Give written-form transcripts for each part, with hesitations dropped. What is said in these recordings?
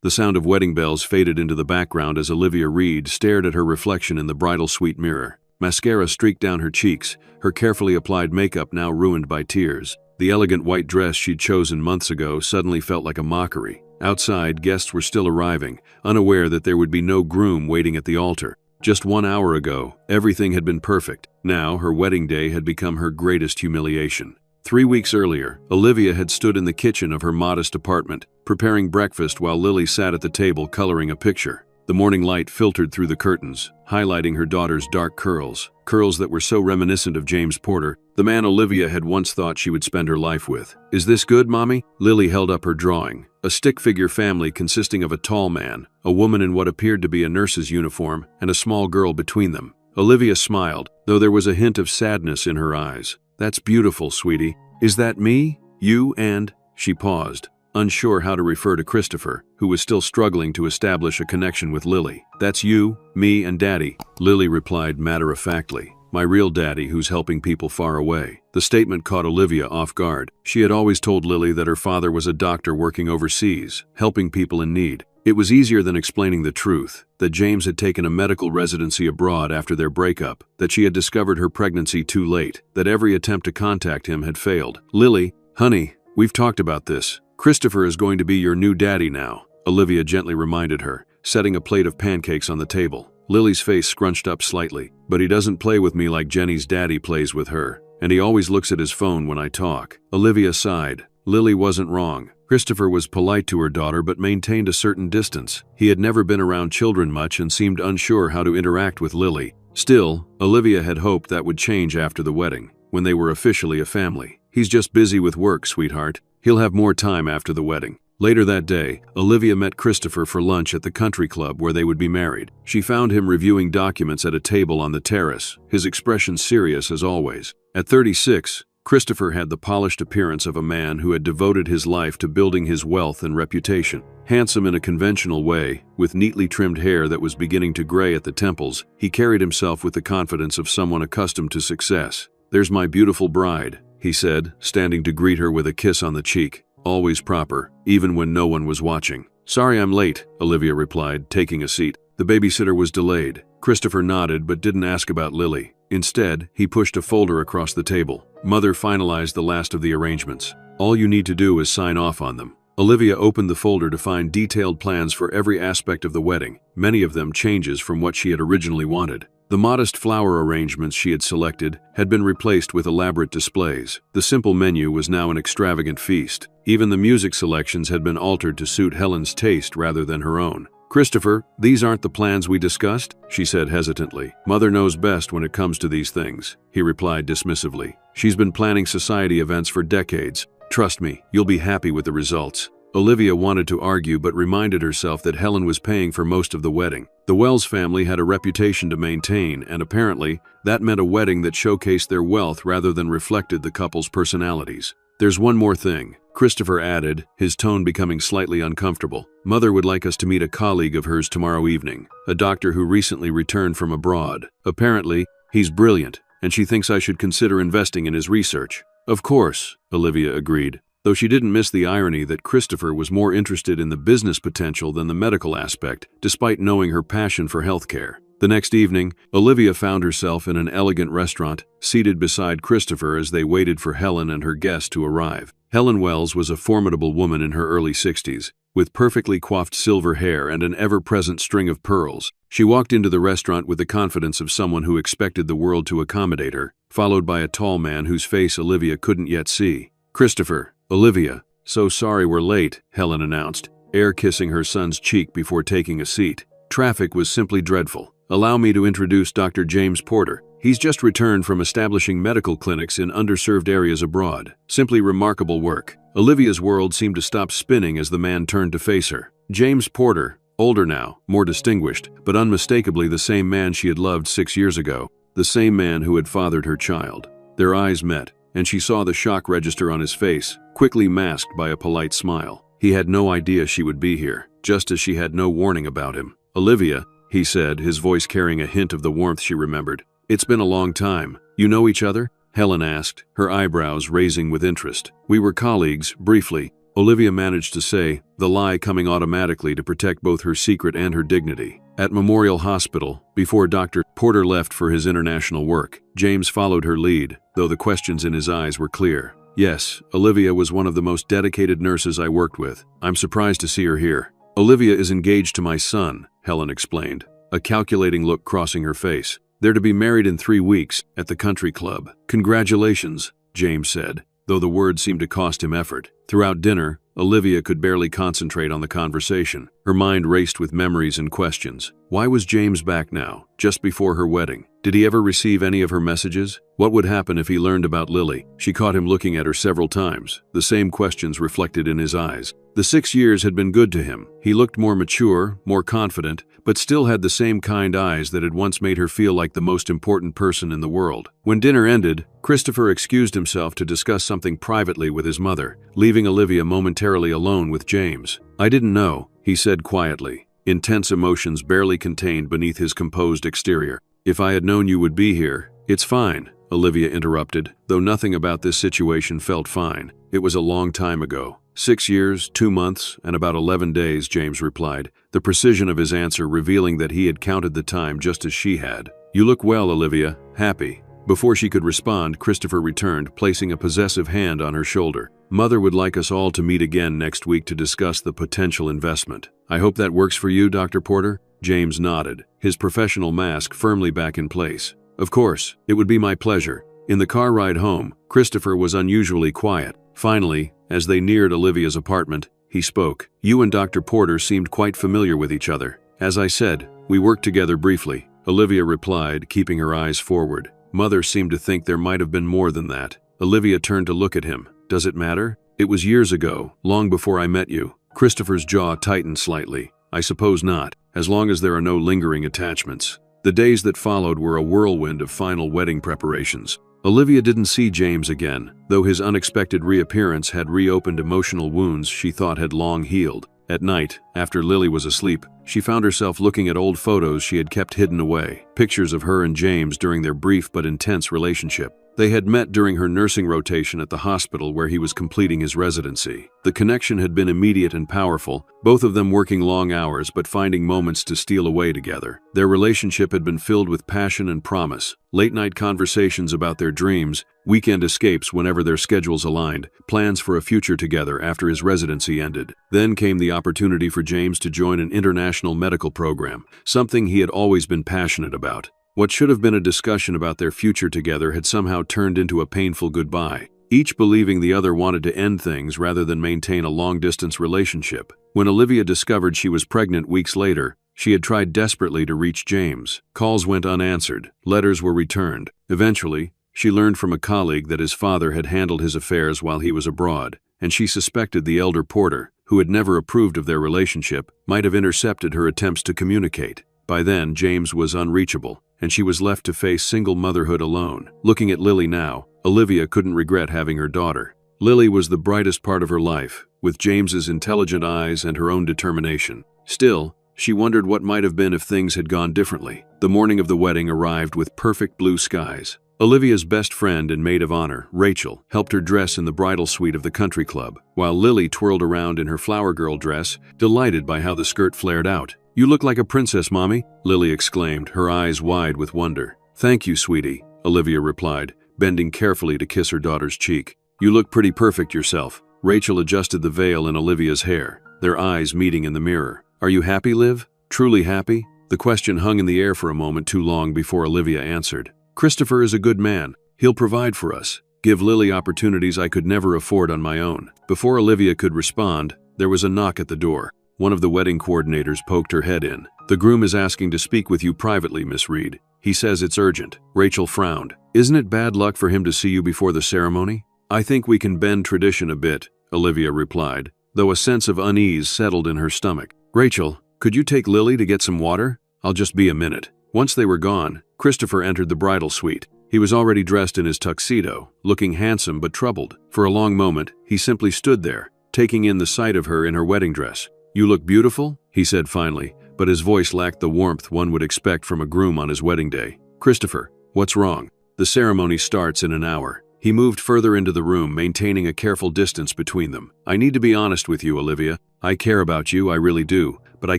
The sound of wedding bells faded into the background as Olivia Reed stared at her reflection in the bridal suite mirror. Mascara streaked down her cheeks, her carefully applied makeup now ruined by tears. The elegant white dress she'd chosen months ago suddenly felt like a mockery. Outside, guests were still arriving, unaware that there would be no groom waiting at the altar. Just 1 hour ago, everything had been perfect. Now, her wedding day had become her greatest humiliation. 3 weeks earlier, Olivia had stood in the kitchen of her modest apartment, preparing breakfast while Lily sat at the table coloring a picture. The morning light filtered through the curtains, highlighting her daughter's dark curls that were so reminiscent of James Porter, the man Olivia had once thought she would spend her life with. "Is this good, Mommy?" Lily held up her drawing. A stick-figure family consisting of a tall man, a woman in what appeared to be a nurse's uniform, and a small girl between them. Olivia smiled, though there was a hint of sadness in her eyes. "That's beautiful, sweetie. Is that me? You and—" She paused, unsure how to refer to Christopher, who was still struggling to establish a connection with Lily. "That's you, me, and Daddy," Lily replied matter-of-factly. "My real daddy who's helping people far away." The statement caught Olivia off guard. She had always told Lily that her father was a doctor working overseas, helping people in need. It was easier than explaining the truth, that James had taken a medical residency abroad after their breakup, that she had discovered her pregnancy too late, that every attempt to contact him had failed. "Lily, honey, we've talked about this. Christopher is going to be your new daddy now," Olivia gently reminded her, setting a plate of pancakes on the table. Lily's face scrunched up slightly. "But he doesn't play with me like Jenny's daddy plays with her, and he always looks at his phone when I talk." Olivia sighed. Lily wasn't wrong. Christopher was polite to her daughter but maintained a certain distance. He had never been around children much and seemed unsure how to interact with Lily. Still, Olivia had hoped that would change after the wedding, when they were officially a family. "He's just busy with work, sweetheart. He'll have more time after the wedding." Later that day, Olivia met Christopher for lunch at the country club where they would be married. She found him reviewing documents at a table on the terrace, his expression serious as always. At 36, Christopher had the polished appearance of a man who had devoted his life to building his wealth and reputation. Handsome in a conventional way, with neatly trimmed hair that was beginning to gray at the temples, he carried himself with the confidence of someone accustomed to success. "There's my beautiful bride," he said, standing to greet her with a kiss on the cheek. Always proper, even when no one was watching. "Sorry I'm late," Olivia replied, taking a seat. The babysitter was delayed. Christopher nodded but didn't ask about Lily. Instead, he pushed a folder across the table. Mother finalized the last of the arrangements. "All you need to do is sign off on them." Olivia opened the folder to find detailed plans for every aspect of the wedding, many of them changes from what she had originally wanted. The modest flower arrangements she had selected had been replaced with elaborate displays. The simple menu was now an extravagant feast. Even the music selections had been altered to suit Helen's taste rather than her own. "Christopher, these aren't the plans we discussed," she said hesitantly. "Mother knows best when it comes to these things," he replied dismissively. "She's been planning society events for decades. Trust me, you'll be happy with the results." Olivia wanted to argue but reminded herself that Helen was paying for most of the wedding. The Wells family had a reputation to maintain, and apparently, that meant a wedding that showcased their wealth rather than reflected the couple's personalities. "There's one more thing," Christopher added, his tone becoming slightly uncomfortable. "Mother would like us to meet a colleague of hers tomorrow evening, a doctor who recently returned from abroad. Apparently, he's brilliant, and she thinks I should consider investing in his research." "Of course," Olivia agreed, though she didn't miss the irony that Christopher was more interested in the business potential than the medical aspect, despite knowing her passion for healthcare. The next evening, Olivia found herself in an elegant restaurant, seated beside Christopher as they waited for Helen and her guests to arrive. Helen Wells was a formidable woman in her early 60s, with perfectly coiffed silver hair and an ever-present string of pearls. She walked into the restaurant with the confidence of someone who expected the world to accommodate her, followed by a tall man whose face Olivia couldn't yet see. "Christopher, Olivia, so sorry we're late," Helen announced, air-kissing her son's cheek before taking a seat. "Traffic was simply dreadful. Allow me to introduce Dr. James Porter. He's just returned from establishing medical clinics in underserved areas abroad. Simply remarkable work." Olivia's world seemed to stop spinning as the man turned to face her. James Porter, older now, more distinguished, but unmistakably the same man she had loved 6 years ago, the same man who had fathered her child. Their eyes met, and she saw the shock register on his face, quickly masked by a polite smile. He had no idea she would be here, just as she had no warning about him. "Olivia," he said, his voice carrying a hint of the warmth she remembered. "It's been a long time. You know each other?" Helen asked, her eyebrows raising with interest. "We were colleagues, briefly, Olivia managed to say, the lie coming automatically to protect both her secret and her dignity. At Memorial Hospital, before Dr. Porter left for his international work, James followed her lead, though the questions in his eyes were clear. Yes, Olivia was one of the most dedicated nurses I worked with. I'm surprised to see her here. Olivia is engaged to my son, Helen explained, a calculating look crossing her face. They're to be married in 3 weeks, at the country club. Congratulations, James said, though the words seemed to cost him effort. Throughout dinner, Olivia could barely concentrate on the conversation. Her mind raced with memories and questions. Why was James back now, just before her wedding? Did he ever receive any of her messages? What would happen if he learned about Lily? She caught him looking at her several times, the same questions reflected in his eyes. The 6 years had been good to him. He looked more mature, more confident, but still had the same kind eyes that had once made her feel like the most important person in the world. When dinner ended, Christopher excused himself to discuss something privately with his mother, leaving Olivia momentarily alone with James. I didn't know, he said quietly, intense emotions barely contained beneath his composed exterior. If I had known you would be here. It's fine, Olivia interrupted, though nothing about this situation felt fine. It was a long time ago. 6 years, 2 months, and about 11 days, James replied, the precision of his answer revealing that he had counted the time just as she had. You look well, Olivia. Happy. Before she could respond, Christopher returned, placing a possessive hand on her shoulder. Mother would like us all to meet again next week to discuss the potential investment. I hope that works for you, Dr. Porter? James nodded, his professional mask firmly back in place. Of course, it would be my pleasure. In the car ride home, Christopher was unusually quiet. Finally, as they neared Olivia's apartment, he spoke. You and Dr. Porter seemed quite familiar with each other. As I said, we worked together briefly. Olivia replied, keeping her eyes forward. Mother seemed to think there might have been more than that. Olivia turned to look at him. Does it matter? It was years ago, long before I met you. Christopher's jaw tightened slightly. I suppose not, as long as there are no lingering attachments. The days that followed were a whirlwind of final wedding preparations. Olivia didn't see James again, though his unexpected reappearance had reopened emotional wounds she thought had long healed. At night, after Lily was asleep, she found herself looking at old photos she had kept hidden away, pictures of her and James during their brief but intense relationship. They had met during her nursing rotation at the hospital where he was completing his residency. The connection had been immediate and powerful, both of them working long hours but finding moments to steal away together. Their relationship had been filled with passion and promise, late-night conversations about their dreams, weekend escapes whenever their schedules aligned, plans for a future together after his residency ended. Then came the opportunity for James to join an international medical program, something he had always been passionate about. What should have been a discussion about their future together had somehow turned into a painful goodbye, each believing the other wanted to end things rather than maintain a long-distance relationship. When Olivia discovered she was pregnant weeks later, she had tried desperately to reach James. Calls went unanswered, letters were returned. Eventually, she learned from a colleague that his father had handled his affairs while he was abroad, and she suspected the elder Porter, who had never approved of their relationship, might have intercepted her attempts to communicate. By then, James was unreachable, and she was left to face single motherhood alone. Looking at Lily now, Olivia couldn't regret having her daughter. Lily was the brightest part of her life, with James's intelligent eyes and her own determination. Still, she wondered what might have been if things had gone differently. The morning of the wedding arrived with perfect blue skies. Olivia's best friend and maid of honor, Rachel, helped her dress in the bridal suite of the country club, while Lily twirled around in her flower girl dress, delighted by how the skirt flared out. You look like a princess, Mommy, Lily exclaimed, her eyes wide with wonder. Thank you, sweetie, Olivia replied, bending carefully to kiss her daughter's cheek. You look pretty perfect yourself. Rachel adjusted the veil in Olivia's hair, their eyes meeting in the mirror. Are you happy, Liv? Truly happy? The question hung in the air for a moment too long before Olivia answered. Christopher is a good man. He'll provide for us, give Lily opportunities I could never afford on my own. Before Olivia could respond, there was a knock at the door. One of the wedding coordinators poked her head in. The groom is asking to speak with you privately, Miss Reed. He says it's urgent. Rachel frowned. Isn't it bad luck for him to see you before the ceremony? I think we can bend tradition a bit, Olivia replied, though a sense of unease settled in her stomach. Rachel, could you take Lily to get some water? I'll just be a minute. Once they were gone, Christopher entered the bridal suite. He was already dressed in his tuxedo, looking handsome but troubled. For a long moment, he simply stood there, taking in the sight of her in her wedding dress. You look beautiful, he said finally, but his voice lacked the warmth one would expect from a groom on his wedding day. Christopher, what's wrong? The ceremony starts in an hour. He moved further into the room, maintaining a careful distance between them. "I need to be honest with you, Olivia. I care about you, I really do, but I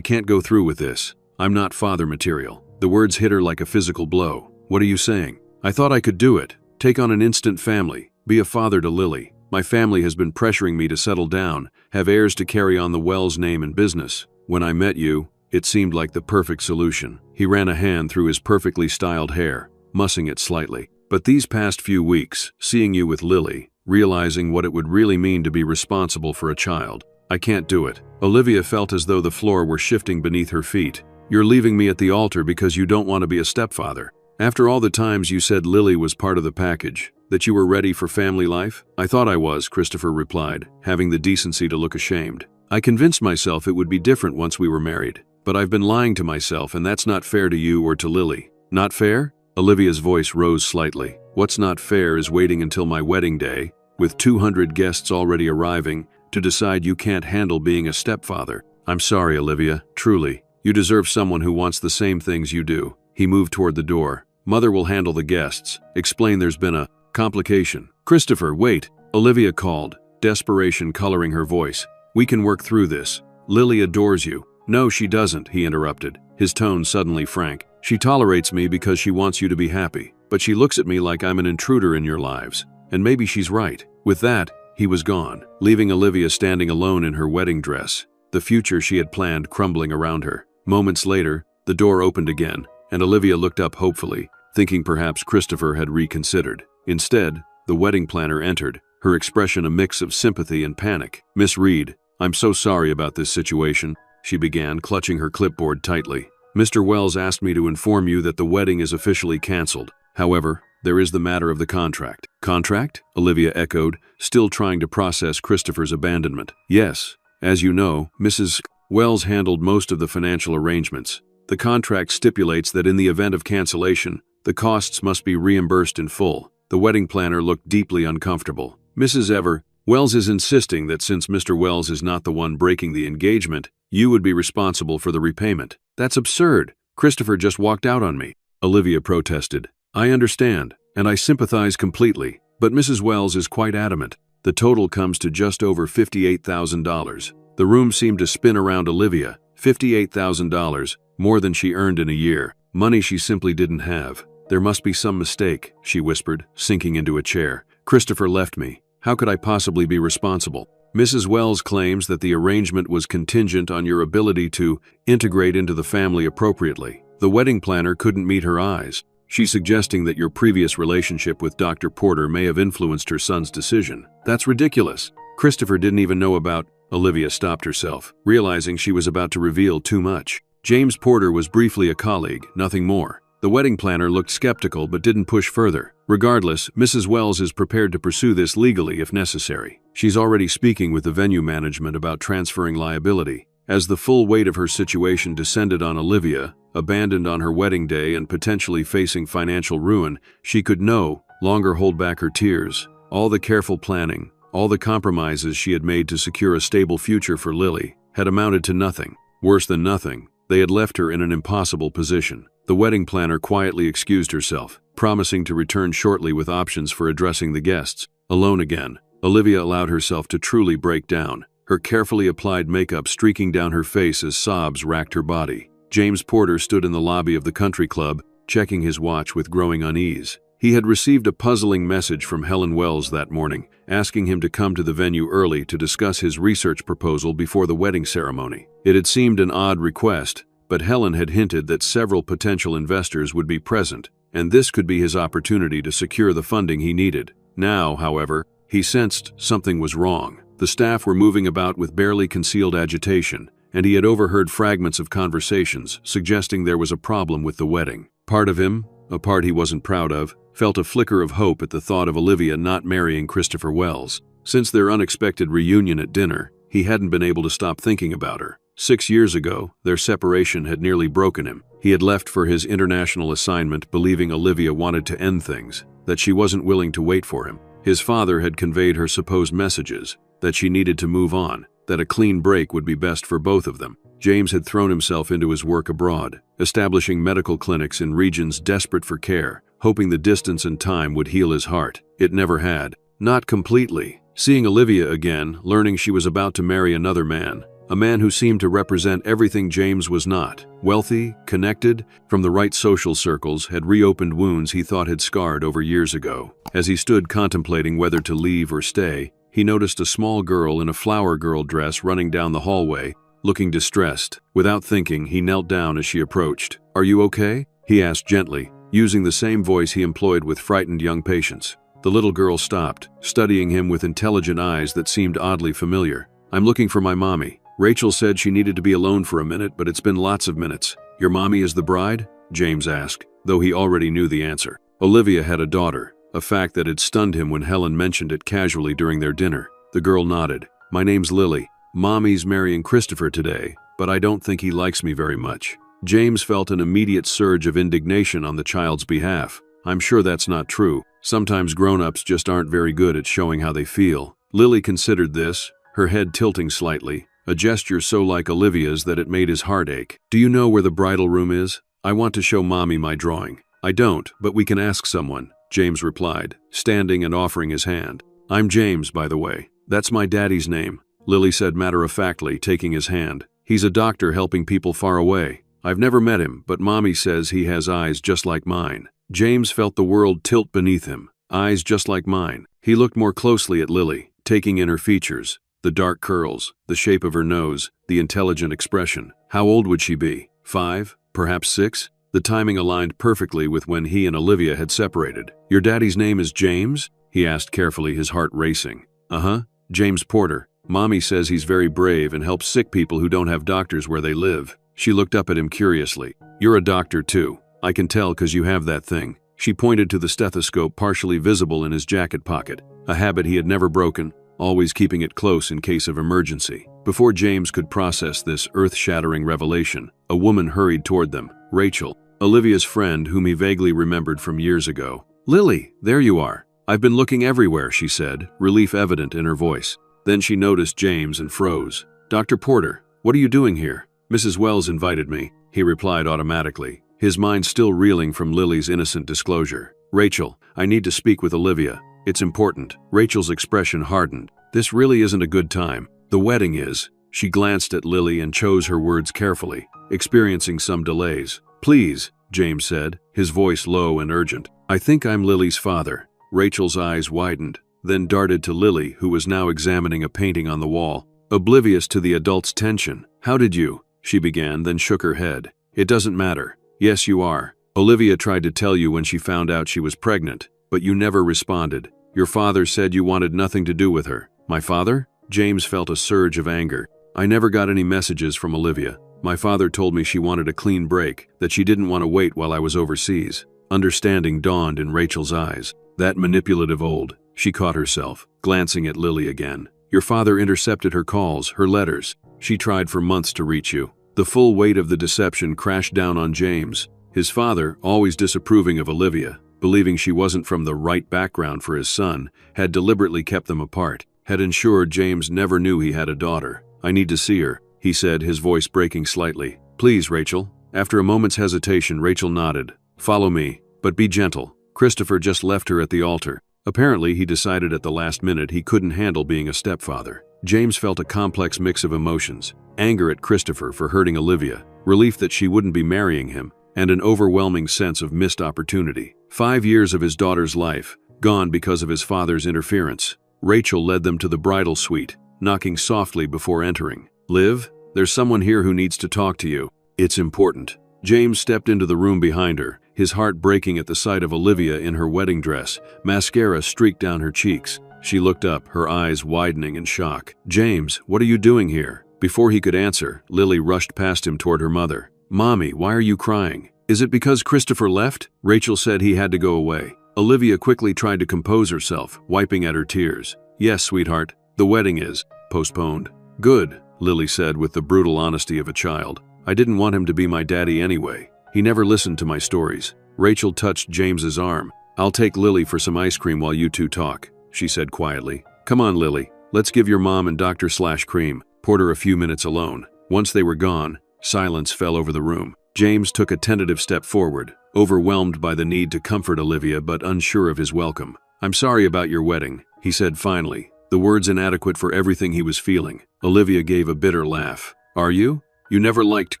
can't go through with this. I'm not father material." The words hit her like a physical blow. "What are you saying?" "I thought I could do it. Take on an instant family. Be a father to Lily. My family has been pressuring me to settle down, have heirs to carry on the Wells name and business. When I met you, it seemed like the perfect solution." He ran a hand through his perfectly styled hair, mussing it slightly. "But these past few weeks, seeing you with Lily, realizing what it would really mean to be responsible for a child, I can't do it." Olivia felt as though the floor were shifting beneath her feet. "You're leaving me at the altar because you don't want to be a stepfather. After all the times you said Lily was part of the package, that you were ready for family life?" "I thought I was," Christopher replied, having the decency to look ashamed. "I convinced myself it would be different once we were married. But I've been lying to myself, and that's not fair to you or to Lily." "Not fair?" Olivia's voice rose slightly. "What's not fair is waiting until my wedding day, with 200 guests already arriving, to decide you can't handle being a stepfather. I'm sorry, Olivia, truly. You deserve someone who wants the same things you do." He moved toward the door. "Mother will handle the guests. Explain there's been a complication." "Christopher, wait," Olivia called, desperation coloring her voice. "We can work through this. Lily adores you." "No, she doesn't," he interrupted, his tone suddenly frank. "She tolerates me because she wants you to be happy, but she looks at me like I'm an intruder in your lives. And maybe she's right." With that, he was gone, leaving Olivia standing alone in her wedding dress, the future she had planned crumbling around her. Moments later, the door opened again, and Olivia looked up hopefully, thinking perhaps Christopher had reconsidered. Instead, the wedding planner entered, her expression a mix of sympathy and panic. "Miss Reed, I'm so sorry about this situation," she began, clutching her clipboard tightly. "Mr. Wells asked me to inform you that the wedding is officially canceled. However, there is the matter of the contract." "Contract?" Olivia echoed, still trying to process Christopher's abandonment. "Yes. As you know, Mrs. Wells handled most of the financial arrangements. The contract stipulates that in the event of cancellation, the costs must be reimbursed in full." The wedding planner looked deeply uncomfortable. "Mrs. Wells is insisting that since Mr. Wells is not the one breaking the engagement, you would be responsible for the repayment." "That's absurd. Christopher just walked out on me," Olivia protested. "I understand, and I sympathize completely, but Mrs. Wells is quite adamant. The total comes to just over $58,000. The room seemed to spin around Olivia. $58,000, more than she earned in a year. Money she simply didn't have. "There must be some mistake," she whispered, sinking into a chair. "Christopher left me. How could I possibly be responsible? Mrs. Wells claims that the arrangement was contingent on your ability to integrate into the family appropriately." The wedding planner couldn't meet her eyes. "She's suggesting that your previous relationship with Dr. Porter may have influenced her son's decision." "That's ridiculous. Christopher didn't even know about—" Olivia stopped herself, realizing she was about to reveal too much. "James Porter was briefly a colleague, nothing more." The wedding planner looked skeptical but didn't push further. "Regardless, Mrs. Wells is prepared to pursue this legally if necessary. She's already speaking with the venue management about transferring liability." As the full weight of her situation descended on Olivia, abandoned on her wedding day and potentially facing financial ruin, she could no longer hold back her tears. All the careful planning, all the compromises she had made to secure a stable future for Lily, had amounted to nothing. Worse than nothing, they had left her in an impossible position. The wedding planner quietly excused herself, promising to return shortly with options for addressing the guests. Alone again, Olivia allowed herself to truly break down, her carefully applied makeup streaking down her face as sobs racked her body. James Porter stood in the lobby of the country club, checking his watch with growing unease. He had received a puzzling message from Helen Wells that morning, asking him to come to the venue early to discuss his research proposal before the wedding ceremony. It had seemed an odd request, but Helen had hinted that several potential investors would be present, and this could be his opportunity to secure the funding he needed. Now, however, he sensed something was wrong. The staff were moving about with barely concealed agitation, and he had overheard fragments of conversations suggesting there was a problem with the wedding. Part of him, a part he wasn't proud of, felt a flicker of hope at the thought of Olivia not marrying Christopher Wells. Since their unexpected reunion at dinner, he hadn't been able to stop thinking about her. 6 years ago, their separation had nearly broken him. He had left for his international assignment believing Olivia wanted to end things, that she wasn't willing to wait for him. His father had conveyed her supposed messages, that she needed to move on, that a clean break would be best for both of them. James had thrown himself into his work abroad, establishing medical clinics in regions desperate for care, hoping the distance and time would heal his heart. It never had. Not completely. Seeing Olivia again, learning she was about to marry another man, a man who seemed to represent everything James was not, wealthy, connected, from the right social circles, had reopened wounds he thought had scarred over years ago. As he stood contemplating whether to leave or stay, he noticed a small girl in a flower girl dress running down the hallway, looking distressed. Without thinking, he knelt down as she approached. "Are you okay?" he asked gently, using the same voice he employed with frightened young patients. The little girl stopped, studying him with intelligent eyes that seemed oddly familiar. "I'm looking for my mommy. Rachel said she needed to be alone for a minute, but it's been lots of minutes." "Your mommy is the bride?" James asked, though he already knew the answer. Olivia had a daughter, a fact that had stunned him when Helen mentioned it casually during their dinner. The girl nodded. "My name's Lily. Mommy's marrying Christopher today, but I don't think he likes me very much." James felt an immediate surge of indignation on the child's behalf. "I'm sure that's not true. Sometimes grown-ups just aren't very good at showing how they feel." Lily considered this, her head tilting slightly, a gesture so like Olivia's that it made his heart ache. "Do you know where the bridal room is? I want to show Mommy my drawing." "I don't, but we can ask someone," James replied, standing and offering his hand. "I'm James, by the way. That's my daddy's name," Lily said matter-of-factly, taking his hand. "He's a doctor helping people far away. I've never met him, but Mommy says he has eyes just like mine." James felt the world tilt beneath him. Eyes just like mine. He looked more closely at Lily, taking in her features, the dark curls, the shape of her nose, the intelligent expression. How old would she be? 5? Perhaps 6? The timing aligned perfectly with when he and Olivia had separated. "Your daddy's name is James?" he asked carefully, his heart racing. "Uh-huh. James Porter. Mommy says he's very brave and helps sick people who don't have doctors where they live." She looked up at him curiously. "You're a doctor too. I can tell 'cause you have that thing." She pointed to the stethoscope partially visible in his jacket pocket, a habit he had never broken, always keeping it close in case of emergency. Before James could process this earth-shattering revelation, a woman hurried toward them. Rachel, Olivia's friend whom he vaguely remembered from years ago. "Lily, there you are. I've been looking everywhere," she said, relief evident in her voice. Then she noticed James and froze. "Dr. Porter, what are you doing here?" "Mrs. Wells invited me," he replied automatically, his mind still reeling from Lily's innocent disclosure. "Rachel, I need to speak with Olivia. It's important." Rachel's expression hardened. "This really isn't a good time. The wedding is." She glanced at Lily and chose her words carefully, experiencing some delays. "Please," James said, his voice low and urgent. "I think I'm Lily's father." Rachel's eyes widened, then darted to Lily, who was now examining a painting on the wall, oblivious to the adult's tension. "How did you?" she began, then shook her head. "It doesn't matter. Yes, you are. Olivia tried to tell you when she found out she was pregnant, but you never responded. Your father said you wanted nothing to do with her." "My father?" James felt a surge of anger. "I never got any messages from Olivia. My father told me she wanted a clean break, that she didn't want to wait while I was overseas." Understanding dawned in Rachel's eyes. That manipulative old. She caught herself, glancing at Lily again. "Your father intercepted her calls, her letters. She tried for months to reach you." The full weight of the deception crashed down on James. His father, always disapproving of Olivia, believing she wasn't from the right background for his son, had deliberately kept them apart, had ensured James never knew he had a daughter. "I need to see her," he said, his voice breaking slightly. "Please, Rachel." After a moment's hesitation, Rachel nodded. "Follow me, but be gentle. Christopher just left her at the altar." Apparently, he decided at the last minute he couldn't handle being a stepfather. James felt a complex mix of emotions: anger at Christopher for hurting Olivia, relief that she wouldn't be marrying him, and an overwhelming sense of missed opportunity. 5 years of his daughter's life, gone because of his father's interference. Rachel led them to the bridal suite, knocking softly before entering. "Liv, there's someone here who needs to talk to you. It's important." James stepped into the room behind her, his heart breaking at the sight of Olivia in her wedding dress, mascara streaked down her cheeks. She looked up, her eyes widening in shock. "James, what are you doing here?" Before he could answer, Lily rushed past him toward her mother. "Mommy, why are you crying? Is it because Christopher left?" Rachel said he had to go away. Olivia quickly tried to compose herself, wiping at her tears. "Yes, sweetheart, the wedding is postponed." "Good," Lily said with the brutal honesty of a child. "I didn't want him to be my daddy anyway. He never listened to my stories." Rachel touched James's arm. "I'll take Lily for some ice cream while you two talk," she said quietly. "Come on, Lily. Let's give your mom and Dr. Cream Porter a few minutes alone." Once they were gone, silence fell over the room. James took a tentative step forward, overwhelmed by the need to comfort Olivia but unsure of his welcome. "I'm sorry about your wedding," he said finally, the words inadequate for everything he was feeling. Olivia gave a bitter laugh. "Are you? You never liked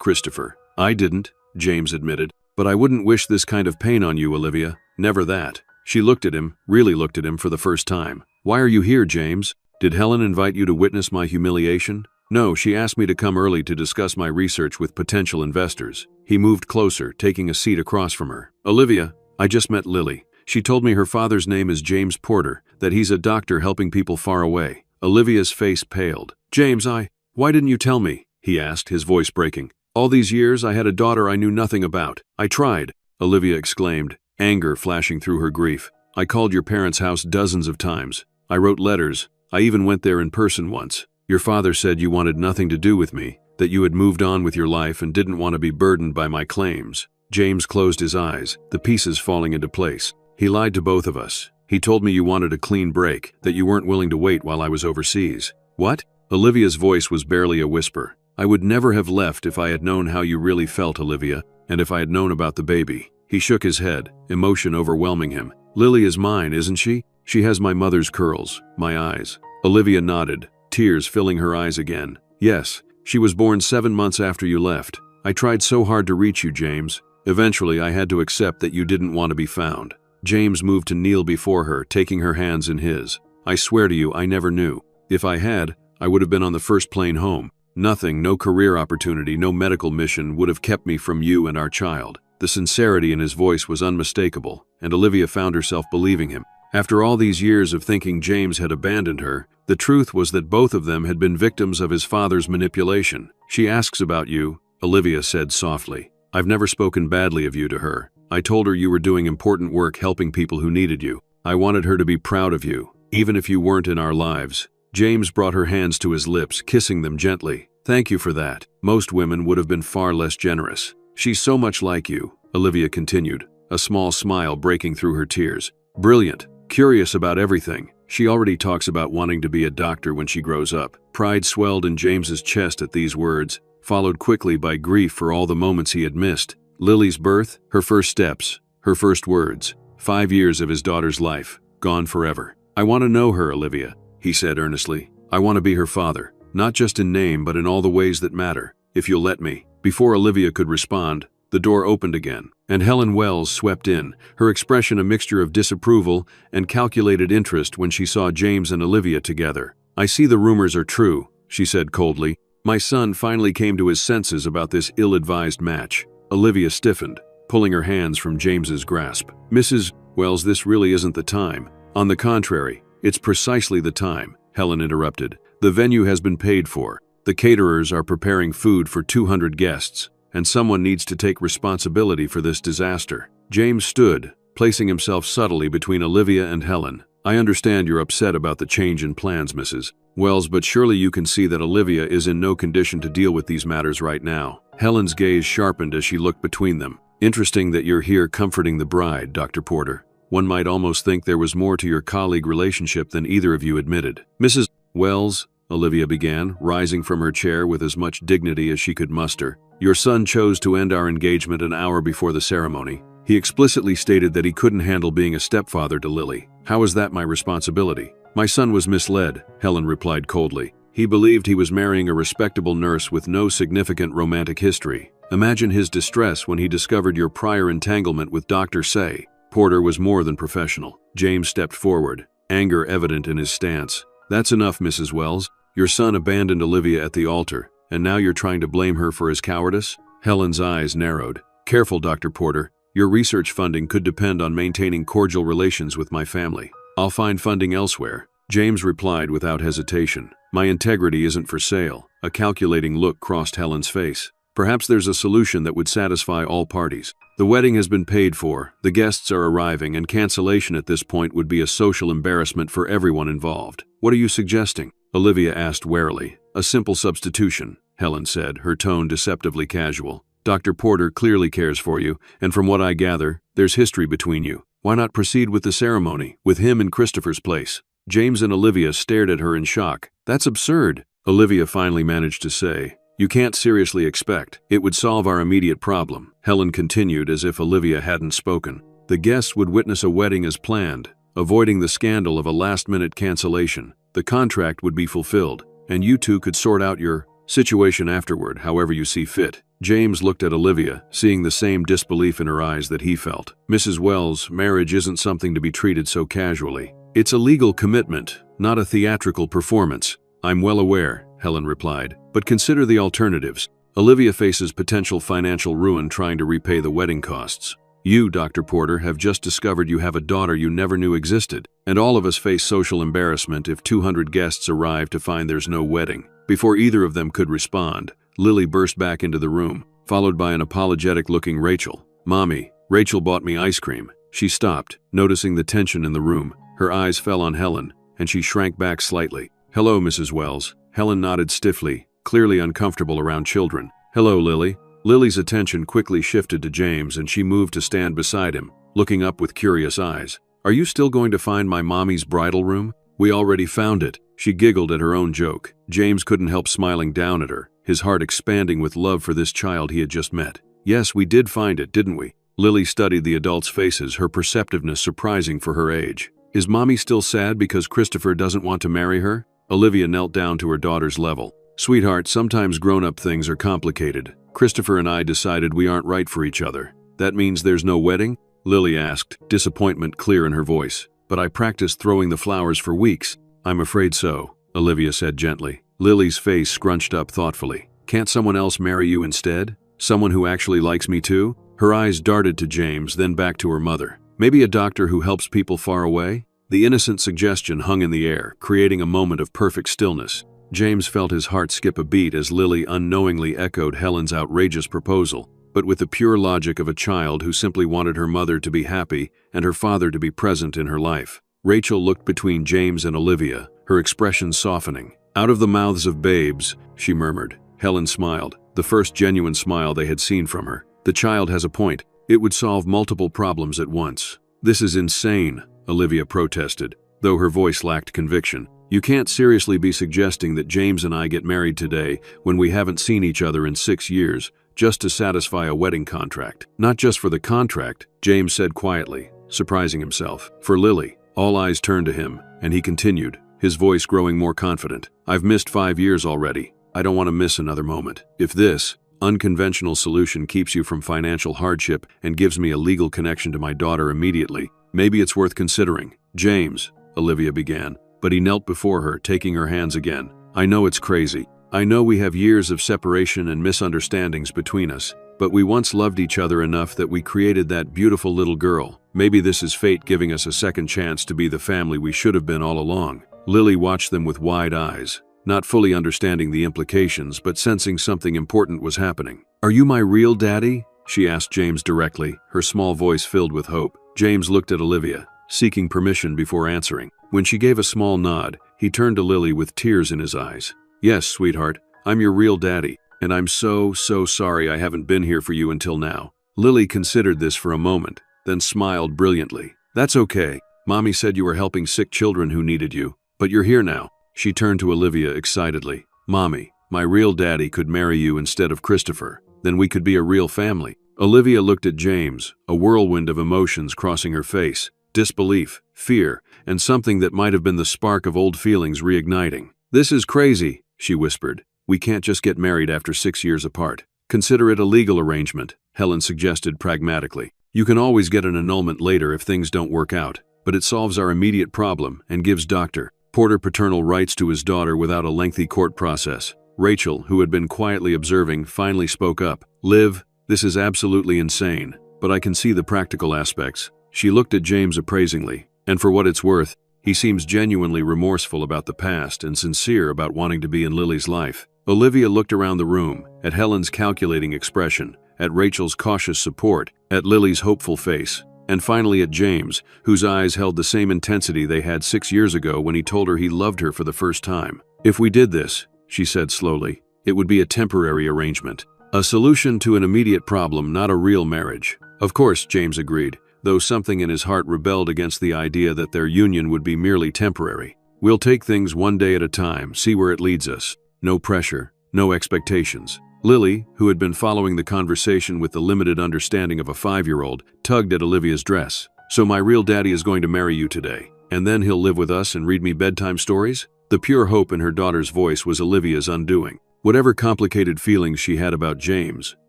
Christopher." "I didn't," James admitted. "But I wouldn't wish this kind of pain on you, Olivia. Never that." She looked at him, really looked at him for the first time. "Why are you here, James? Did Helen invite you to witness my humiliation?" "No, she asked me to come early to discuss my research with potential investors." He moved closer, taking a seat across from her. "Olivia, I just met Lily. She told me her father's name is James Porter, that he's a doctor helping people far away." Olivia's face paled. "James, why didn't you tell me?" he asked, his voice breaking. "All these years I had a daughter I knew nothing about. I tried," Olivia exclaimed, anger flashing through her grief. "I called your parents' house dozens of times. I wrote letters. I even went there in person once. Your father said you wanted nothing to do with me, that you had moved on with your life and didn't want to be burdened by my claims." James closed his eyes, the pieces falling into place. "He lied to both of us. He told me you wanted a clean break, that you weren't willing to wait while I was overseas." "What?" Olivia's voice was barely a whisper. "I would never have left if I had known how you really felt, Olivia, and if I had known about the baby." He shook his head, emotion overwhelming him. "Lily is mine, isn't she? She has my mother's curls, my eyes." Olivia nodded, tears filling her eyes again. "Yes, she was born 7 months after you left. I tried so hard to reach you, James. Eventually, I had to accept that you didn't want to be found." James moved to kneel before her, taking her hands in his. "I swear to you, I never knew. If I had, I would have been on the first plane home. Nothing, no career opportunity, no medical mission would have kept me from you and our child." The sincerity in his voice was unmistakable, and Olivia found herself believing him. After all these years of thinking James had abandoned her, the truth was that both of them had been victims of his father's manipulation. "She asks about you," Olivia said softly. "I've never spoken badly of you to her. I told her you were doing important work helping people who needed you. I wanted her to be proud of you, even if you weren't in our lives." James brought her hands to his lips, kissing them gently. "Thank you for that. Most women would have been far less generous." "She's so much like you," Olivia continued, a small smile breaking through her tears. "Brilliant, curious about everything. She already talks about wanting to be a doctor when she grows up." Pride swelled in James's chest at these words, followed quickly by grief for all the moments he had missed. Lily's birth, her first steps, her first words, 5 years of his daughter's life, gone forever. "I want to know her, Olivia," he said earnestly. "I want to be her father, not just in name but in all the ways that matter, if you'll let me." Before Olivia could respond, the door opened again, and Helen Wells swept in, her expression a mixture of disapproval and calculated interest when she saw James and Olivia together. "I see the rumors are true," she said coldly. "My son finally came to his senses about this ill-advised match." Olivia stiffened, pulling her hands from James's grasp. "Mrs. Wells, this really isn't the time." "On the contrary, it's precisely the time," Helen interrupted. "The venue has been paid for. The caterers are preparing food for 200 guests, and someone needs to take responsibility for this disaster." James stood, placing himself subtly between Olivia and Helen. "I understand you're upset about the change in plans, Mrs. Wells, but surely you can see that Olivia is in no condition to deal with these matters right now." Helen's gaze sharpened as she looked between them. "Interesting that you're here comforting the bride, Dr. Porter. One might almost think there was more to your colleague relationship than either of you admitted." "Mrs. Wells," Olivia began, rising from her chair with as much dignity as she could muster, "your son chose to end our engagement an hour before the ceremony. He explicitly stated that he couldn't handle being a stepfather to Lily. How is that my responsibility?" "My son was misled," Helen replied coldly. "He believed he was marrying a respectable nurse with no significant romantic history. Imagine his distress when he discovered your prior entanglement with Dr. Say." Porter was more than professional. James stepped forward, anger evident in his stance. "That's enough, Mrs. Wells. Your son abandoned Olivia at the altar, and now you're trying to blame her for his cowardice?" Helen's eyes narrowed. "Careful, Dr. Porter. Your research funding could depend on maintaining cordial relations with my family. I'll find funding elsewhere." James replied without hesitation. "My integrity isn't for sale." A calculating look crossed Helen's face. "Perhaps there's a solution that would satisfy all parties. The wedding has been paid for, the guests are arriving, and cancellation at this point would be a social embarrassment for everyone involved. What are you suggesting?" Olivia asked warily. "A simple substitution," Helen said, her tone deceptively casual. "Dr. Porter clearly cares for you, and from what I gather, there's history between you. Why not proceed with the ceremony, with him in Christopher's place?" James and Olivia stared at her in shock. "That's absurd," Olivia finally managed to say. You can't seriously expect. It would solve our immediate problem," Helen continued as if Olivia hadn't spoken. "The guests would witness a wedding as planned, avoiding the scandal of a last-minute cancellation. The contract would be fulfilled, and you two could sort out your situation afterward, however you see fit." James looked at Olivia, seeing the same disbelief in her eyes that he felt. "Mrs. Wells, marriage isn't something to be treated so casually. It's a legal commitment, not a theatrical performance." "I'm well aware," Helen replied, "but consider the alternatives. Olivia faces potential financial ruin trying to repay the wedding costs. You, Dr. Porter, have just discovered you have a daughter you never knew existed, and all of us face social embarrassment if 200 guests arrive to find there's no wedding." Before either of them could respond, Lily burst back into the room, followed by an apologetic-looking Rachel. "Mommy, Rachel bought me ice cream." She stopped, noticing the tension in the room. Her eyes fell on Helen, and she shrank back slightly. "Hello, Mrs. Wells." Helen nodded stiffly, clearly uncomfortable around children. "Hello, Lily." Lily's attention quickly shifted to James, and she moved to stand beside him, looking up with curious eyes. "Are you still going to find my mommy's bridal room?" "We already found it." She giggled at her own joke. James couldn't help smiling down at her, his heart expanding with love for this child he had just met. "Yes, we did find it, didn't we?" Lily studied the adults' faces, her perceptiveness surprising for her age. "Is mommy still sad because Christopher doesn't want to marry her?" Olivia knelt down to her daughter's level. "Sweetheart, sometimes grown-up things are complicated. Christopher and I decided we aren't right for each other." "That means there's no wedding?" Lily asked, disappointment clear in her voice. "But I practiced throwing the flowers for weeks." "I'm afraid so," Olivia said gently. Lily's face scrunched up thoughtfully. "Can't someone else marry you instead? Someone who actually likes me too?" Her eyes darted to James, then back to her mother. "Maybe a doctor who helps people far away?" The innocent suggestion hung in the air, creating a moment of perfect stillness. James felt his heart skip a beat as Lily unknowingly echoed Helen's outrageous proposal, but with the pure logic of a child who simply wanted her mother to be happy and her father to be present in her life. Rachel looked between James and Olivia, her expression softening. "Out of the mouths of babes," she murmured. Helen smiled, the first genuine smile they had seen from her. "The child has a point. It would solve multiple problems at once." "This is insane," Olivia protested, though her voice lacked conviction. "You can't seriously be suggesting that James and I get married today when we haven't seen each other in 6 years, just to satisfy a wedding contract." "Not just for the contract," James said quietly, surprising himself. "For Lily." All eyes turned to him, and he continued, his voice growing more confident. "I've missed 5 years already. I don't want to miss another moment. If this unconventional solution keeps you from financial hardship and gives me a legal connection to my daughter immediately, maybe it's worth considering." "James," Olivia began, but he knelt before her, taking her hands again. "I know it's crazy. I know we have years of separation and misunderstandings between us, but we once loved each other enough that we created that beautiful little girl. Maybe this is fate giving us a second chance to be the family we should have been all along." Lily watched them with wide eyes, not fully understanding the implications but sensing something important was happening. "Are you my real daddy?" she asked James directly, her small voice filled with hope. James looked at Olivia, seeking permission before answering. When she gave a small nod, he turned to Lily with tears in his eyes. "Yes, sweetheart, I'm your real daddy, and I'm so sorry I haven't been here for you until now." Lily considered this for a moment, then smiled brilliantly. "That's okay. Mommy said you were helping sick children who needed you, but you're here now." She turned to Olivia excitedly. "Mommy, my real daddy could marry you instead of Christopher. Then we could be a real family." Olivia looked at James, a whirlwind of emotions crossing her face. Disbelief, fear, and something that might have been the spark of old feelings reigniting. "This is crazy," she whispered. "We can't just get married after 6 years apart." "Consider it a legal arrangement," Helen suggested pragmatically. "You can always get an annulment later if things don't work out, but it solves our immediate problem and gives Dr. Porter paternal rights to his daughter without a lengthy court process." Rachel, who had been quietly observing, finally spoke up. "Liv, this is absolutely insane, but I can see the practical aspects." She looked at James appraisingly, and for what it's worth, he seems genuinely remorseful about the past and sincere about wanting to be in Lily's life. Olivia looked around the room, at Helen's calculating expression, at Rachel's cautious support, at Lily's hopeful face, and finally at James, whose eyes held the same intensity they had 6 years ago when he told her he loved her for the first time. "If we did this," she said slowly, "it would be a temporary arrangement. A solution to an immediate problem, not a real marriage." "Of course," James agreed, though something in his heart rebelled against the idea that their union would be merely temporary. "We'll take things one day at a time, see where it leads us. No pressure, no expectations. Lily, who had been following the conversation with the limited understanding of a 5-year-old, tugged at Olivia's dress. "So my real daddy is going to marry you today, and then he'll live with us and read me bedtime stories?" The pure hope in her daughter's voice was Olivia's undoing. Whatever complicated feelings she had about James,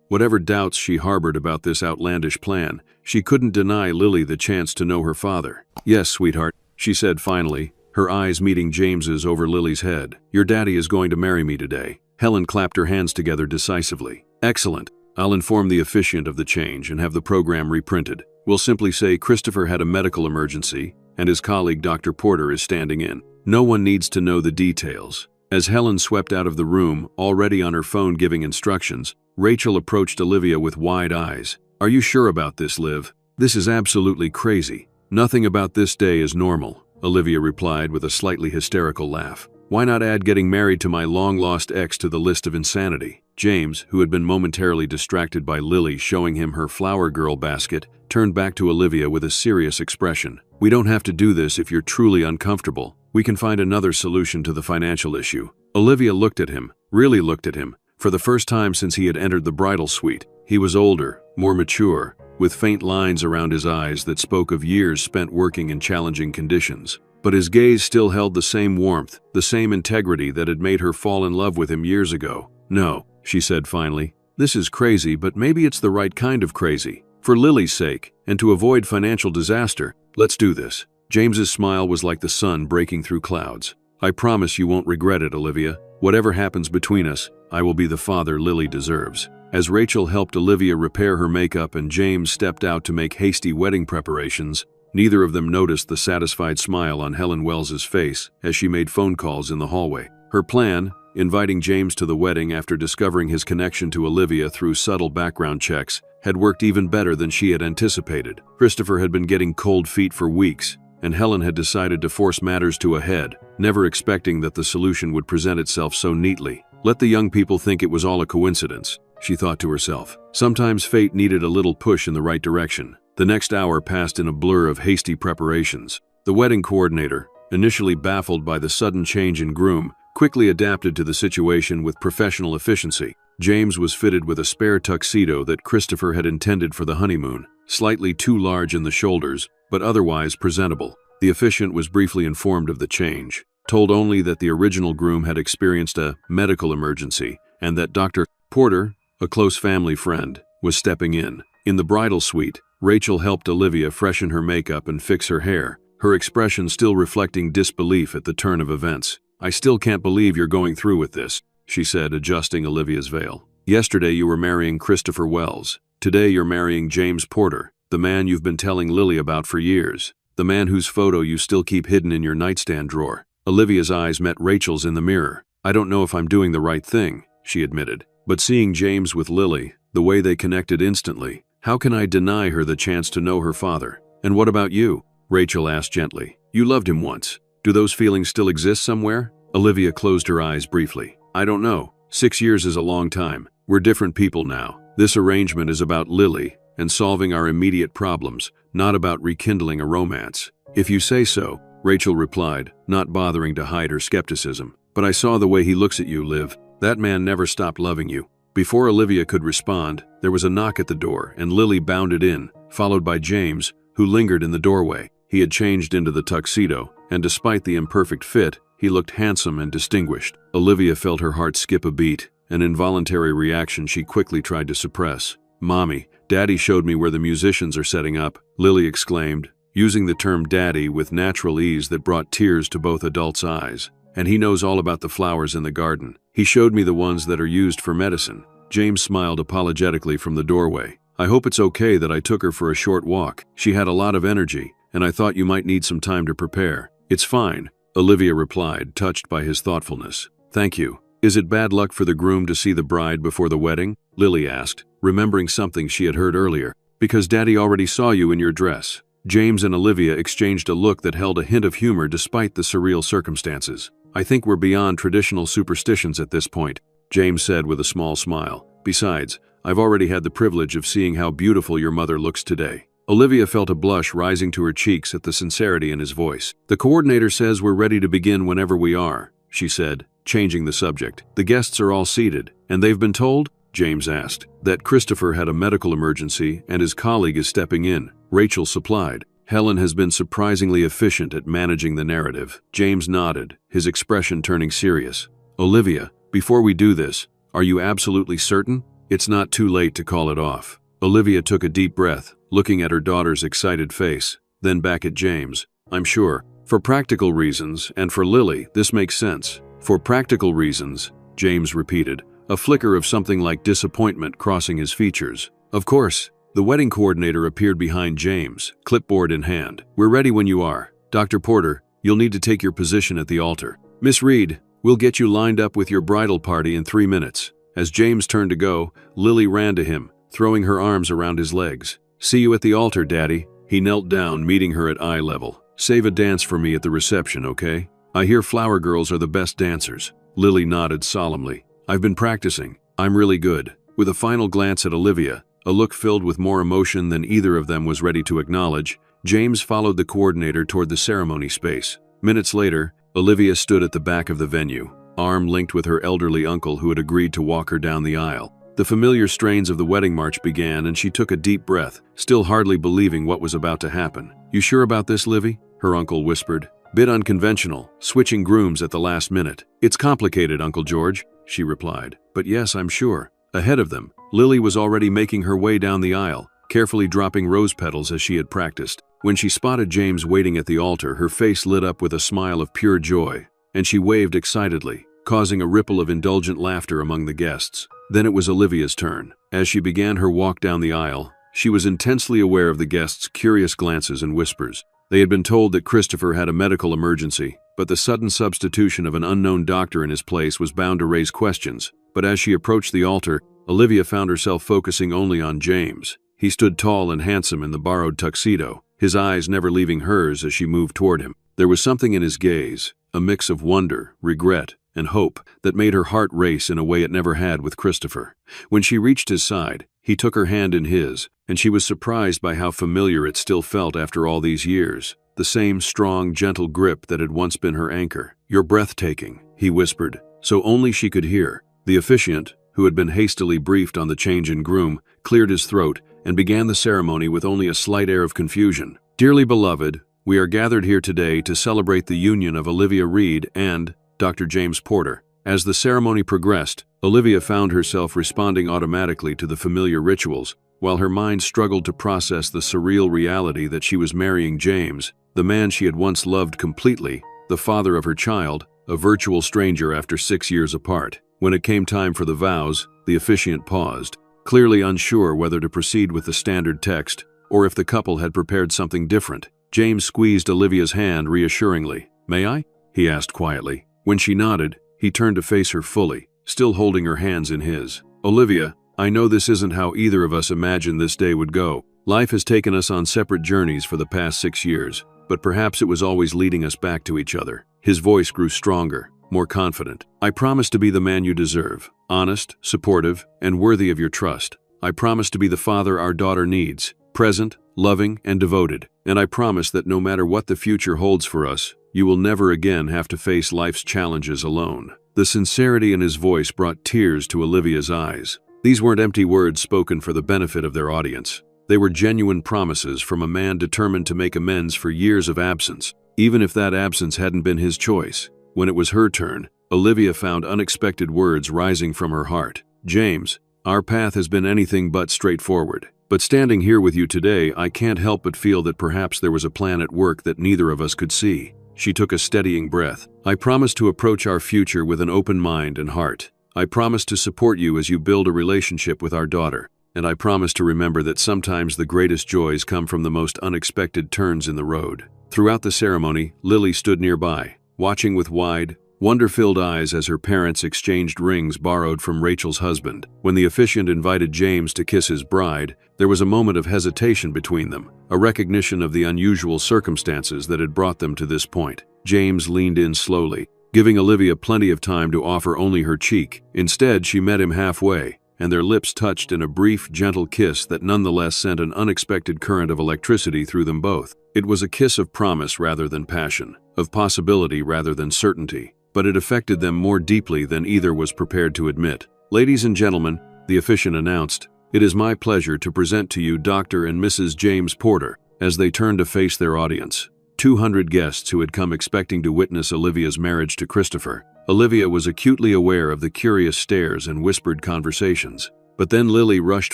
whatever doubts she harbored about this outlandish plan, she couldn't deny Lily the chance to know her father. "Yes, sweetheart," she said finally, her eyes meeting James's over Lily's head. "Your daddy is going to marry me today." Helen clapped her hands together decisively. "Excellent. I'll inform the officiant of the change and have the program reprinted. We'll simply say Christopher had a medical emergency, and his colleague Dr. Porter is standing in. No one needs to know the details." As Helen swept out of the room, already on her phone giving instructions, Rachel approached Olivia with wide eyes. "Are you sure about this, Liv? This is absolutely crazy. Nothing about this day is normal," Olivia replied with a slightly hysterical laugh. "Why not add getting married to my long-lost ex to the list of insanity?" James, who had been momentarily distracted by Lily showing him her flower girl basket, turned back to Olivia with a serious expression. "We don't have to do this if you're truly uncomfortable. We can find another solution to the financial issue." Olivia looked at him, really looked at him, for the first time since he had entered the bridal suite. He was older, more mature, with faint lines around his eyes that spoke of years spent working in challenging conditions. But his gaze still held the same warmth, the same integrity that had made her fall in love with him years ago. "No," she said finally. "This is crazy, but maybe it's the right kind of crazy. For Lily's sake, and to avoid financial disaster, let's do this." James's smile was like the sun breaking through clouds. "I promise you won't regret it, Olivia. Whatever happens between us, I will be the father Lily deserves." As Rachel helped Olivia repair her makeup and James stepped out to make hasty wedding preparations, neither of them noticed the satisfied smile on Helen Wells's face as she made phone calls in the hallway. Her plan, inviting James to the wedding after discovering his connection to Olivia through subtle background checks, had worked even better than she had anticipated. Christopher had been getting cold feet for weeks, and Helen had decided to force matters to a head, never expecting that the solution would present itself so neatly. Let the young people think it was all a coincidence, she thought to herself. Sometimes fate needed a little push in the right direction. The next hour passed in a blur of hasty preparations. The wedding coordinator, initially baffled by the sudden change in groom, quickly adapted to the situation with professional efficiency. James was fitted with a spare tuxedo that Christopher had intended for the honeymoon, slightly too large in the shoulders, but otherwise presentable. The officiant was briefly informed of the change, told only that the original groom had experienced a medical emergency and that Dr. Porter, a close family friend, was stepping in. In the bridal suite, Rachel helped Olivia freshen her makeup and fix her hair, her expression still reflecting disbelief at the turn of events. "I still can't believe you're going through with this," she said, adjusting Olivia's veil. "Yesterday you were marrying Christopher Wells. Today you're marrying James Porter, the man you've been telling Lily about for years, the man whose photo you still keep hidden in your nightstand drawer." Olivia's eyes met Rachel's in the mirror. "I don't know if I'm doing the right thing," she admitted. "But seeing James with Lily, the way they connected instantly, how can I deny her the chance to know her father?" "And what about you?" Rachel asked gently. "You loved him once. Do those feelings still exist somewhere?" Olivia closed her eyes briefly. "I don't know. 6 years is a long time. We're different people now. This arrangement is about Lily and solving our immediate problems, not about rekindling a romance." "If you say so," Rachel replied, not bothering to hide her skepticism. "But I saw the way he looks at you, Liv. That man never stopped loving you." Before Olivia could respond, there was a knock at the door and Lily bounded in, followed by James, who lingered in the doorway. He had changed into the tuxedo, and despite the imperfect fit, he looked handsome and distinguished. Olivia felt her heart skip a beat, an involuntary reaction she quickly tried to suppress. "Mommy, Daddy showed me where the musicians are setting up," Lily exclaimed, using the term daddy with natural ease that brought tears to both adults' eyes. "And he knows all about the flowers in the garden. He showed me the ones that are used for medicine." James smiled apologetically from the doorway. "I hope it's okay that I took her for a short walk. She had a lot of energy, and I thought you might need some time to prepare." "It's fine," Olivia replied, touched by his thoughtfulness. "Thank you." "Is it bad luck for the groom to see the bride before the wedding?" Lily asked, remembering something she had heard earlier. "Because Daddy already saw you in your dress." James and Olivia exchanged a look that held a hint of humor despite the surreal circumstances. "I think we're beyond traditional superstitions at this point," James said with a small smile. "Besides, I've already had the privilege of seeing how beautiful your mother looks today." Olivia felt a blush rising to her cheeks at the sincerity in his voice. "The coordinator says we're ready to begin whenever we are," she said, changing the subject. "The guests are all seated, and they've been told?" James asked. "That Christopher had a medical emergency and his colleague is stepping in," Rachel supplied. "Helen has been surprisingly efficient at managing the narrative." James nodded, his expression turning serious. "Olivia, before we do this, are you absolutely certain? It's not too late to call it off." Olivia took a deep breath, looking at her daughter's excited face, then back at James. "I'm sure. For practical reasons, and for Lily, this makes sense." "For practical reasons," James repeated, a flicker of something like disappointment crossing his features. "Of course." The wedding coordinator appeared behind James, clipboard in hand. "We're ready when you are. Dr. Porter, you'll need to take your position at the altar. Miss Reed, we'll get you lined up with your bridal party in 3 minutes." As James turned to go, Lily ran to him, throwing her arms around his legs. "See you at the altar, Daddy." He knelt down, meeting her at eye level. "Save a dance for me at the reception, okay? I hear flower girls are the best dancers." Lily nodded solemnly. "I've been practicing. I'm really good." With a final glance at Olivia, a look filled with more emotion than either of them was ready to acknowledge, James followed the coordinator toward the ceremony space. Minutes later, Olivia stood at the back of the venue, arm linked with her elderly uncle who had agreed to walk her down the aisle. The familiar strains of the wedding march began and she took a deep breath, still hardly believing what was about to happen. "You sure about this, Livy?" her uncle whispered. "Bit unconventional, switching grooms at the last minute." "It's complicated, Uncle George," she replied. "But yes, I'm sure." Ahead of them, Lily was already making her way down the aisle, carefully dropping rose petals as she had practiced. When she spotted James waiting at the altar, her face lit up with a smile of pure joy, and she waved excitedly, causing a ripple of indulgent laughter among the guests. Then it was Olivia's turn. As she began her walk down the aisle, she was intensely aware of the guests' curious glances and whispers. They had been told that Christopher had a medical emergency, but the sudden substitution of an unknown doctor in his place was bound to raise questions. But as she approached the altar, Olivia found herself focusing only on James. He stood tall and handsome in the borrowed tuxedo, his eyes never leaving hers as she moved toward him. There was something in his gaze, a mix of wonder, regret, and hope, that made her heart race in a way it never had with Christopher. When she reached his side, he took her hand in his, and she was surprised by how familiar it still felt after all these years. The same strong, gentle grip that had once been her anchor. "You're breathtaking," he whispered, so only she could hear. The officiant, who had been hastily briefed on the change in groom, cleared his throat and began the ceremony with only a slight air of confusion. "Dearly beloved, we are gathered here today to celebrate the union of Olivia Reed and Dr. James Porter." As the ceremony progressed, Olivia found herself responding automatically to the familiar rituals, while her mind struggled to process the surreal reality that she was marrying James, the man she had once loved completely, the father of her child, a virtual stranger after 6 years apart. When it came time for the vows, the officiant paused, clearly unsure whether to proceed with the standard text or if the couple had prepared something different. James squeezed Olivia's hand reassuringly. "May I?" he asked quietly. When she nodded, he turned to face her fully, still holding her hands in his. "Olivia, I know this isn't how either of us imagined this day would go. Life has taken us on separate journeys for the past 6 years, but perhaps it was always leading us back to each other." His voice grew stronger, more confident. "I promise to be the man you deserve, honest, supportive, and worthy of your trust. I promise to be the father our daughter needs, present, loving, and devoted. And I promise that no matter what the future holds for us, you will never again have to face life's challenges alone." The sincerity in his voice brought tears to Olivia's eyes. These weren't empty words spoken for the benefit of their audience. They were genuine promises from a man determined to make amends for years of absence, even if that absence hadn't been his choice. When it was her turn, Olivia found unexpected words rising from her heart. "James, our path has been anything but straightforward. But standing here with you today, I can't help but feel that perhaps there was a plan at work that neither of us could see." She took a steadying breath. "I promise to approach our future with an open mind and heart. I promise to support you as you build a relationship with our daughter. And I promise to remember that sometimes the greatest joys come from the most unexpected turns in the road." Throughout the ceremony, Lily stood nearby, watching with wide, wonder-filled eyes as her parents exchanged rings borrowed from Rachel's husband. When the officiant invited James to kiss his bride, there was a moment of hesitation between them, a recognition of the unusual circumstances that had brought them to this point. James leaned in slowly, giving Olivia plenty of time to offer only her cheek. Instead, she met him halfway, and their lips touched in a brief, gentle kiss that nonetheless sent an unexpected current of electricity through them both. It was a kiss of promise rather than passion, of possibility rather than certainty. but it affected them more deeply than either was prepared to admit. "Ladies and gentlemen," the officiant announced, "it is my pleasure to present to you Dr. and Mrs. James Porter." As they turned to face their audience, 200 guests who had come expecting to witness Olivia's marriage to Christopher, Olivia was acutely aware of the curious stares and whispered conversations. But then Lily rushed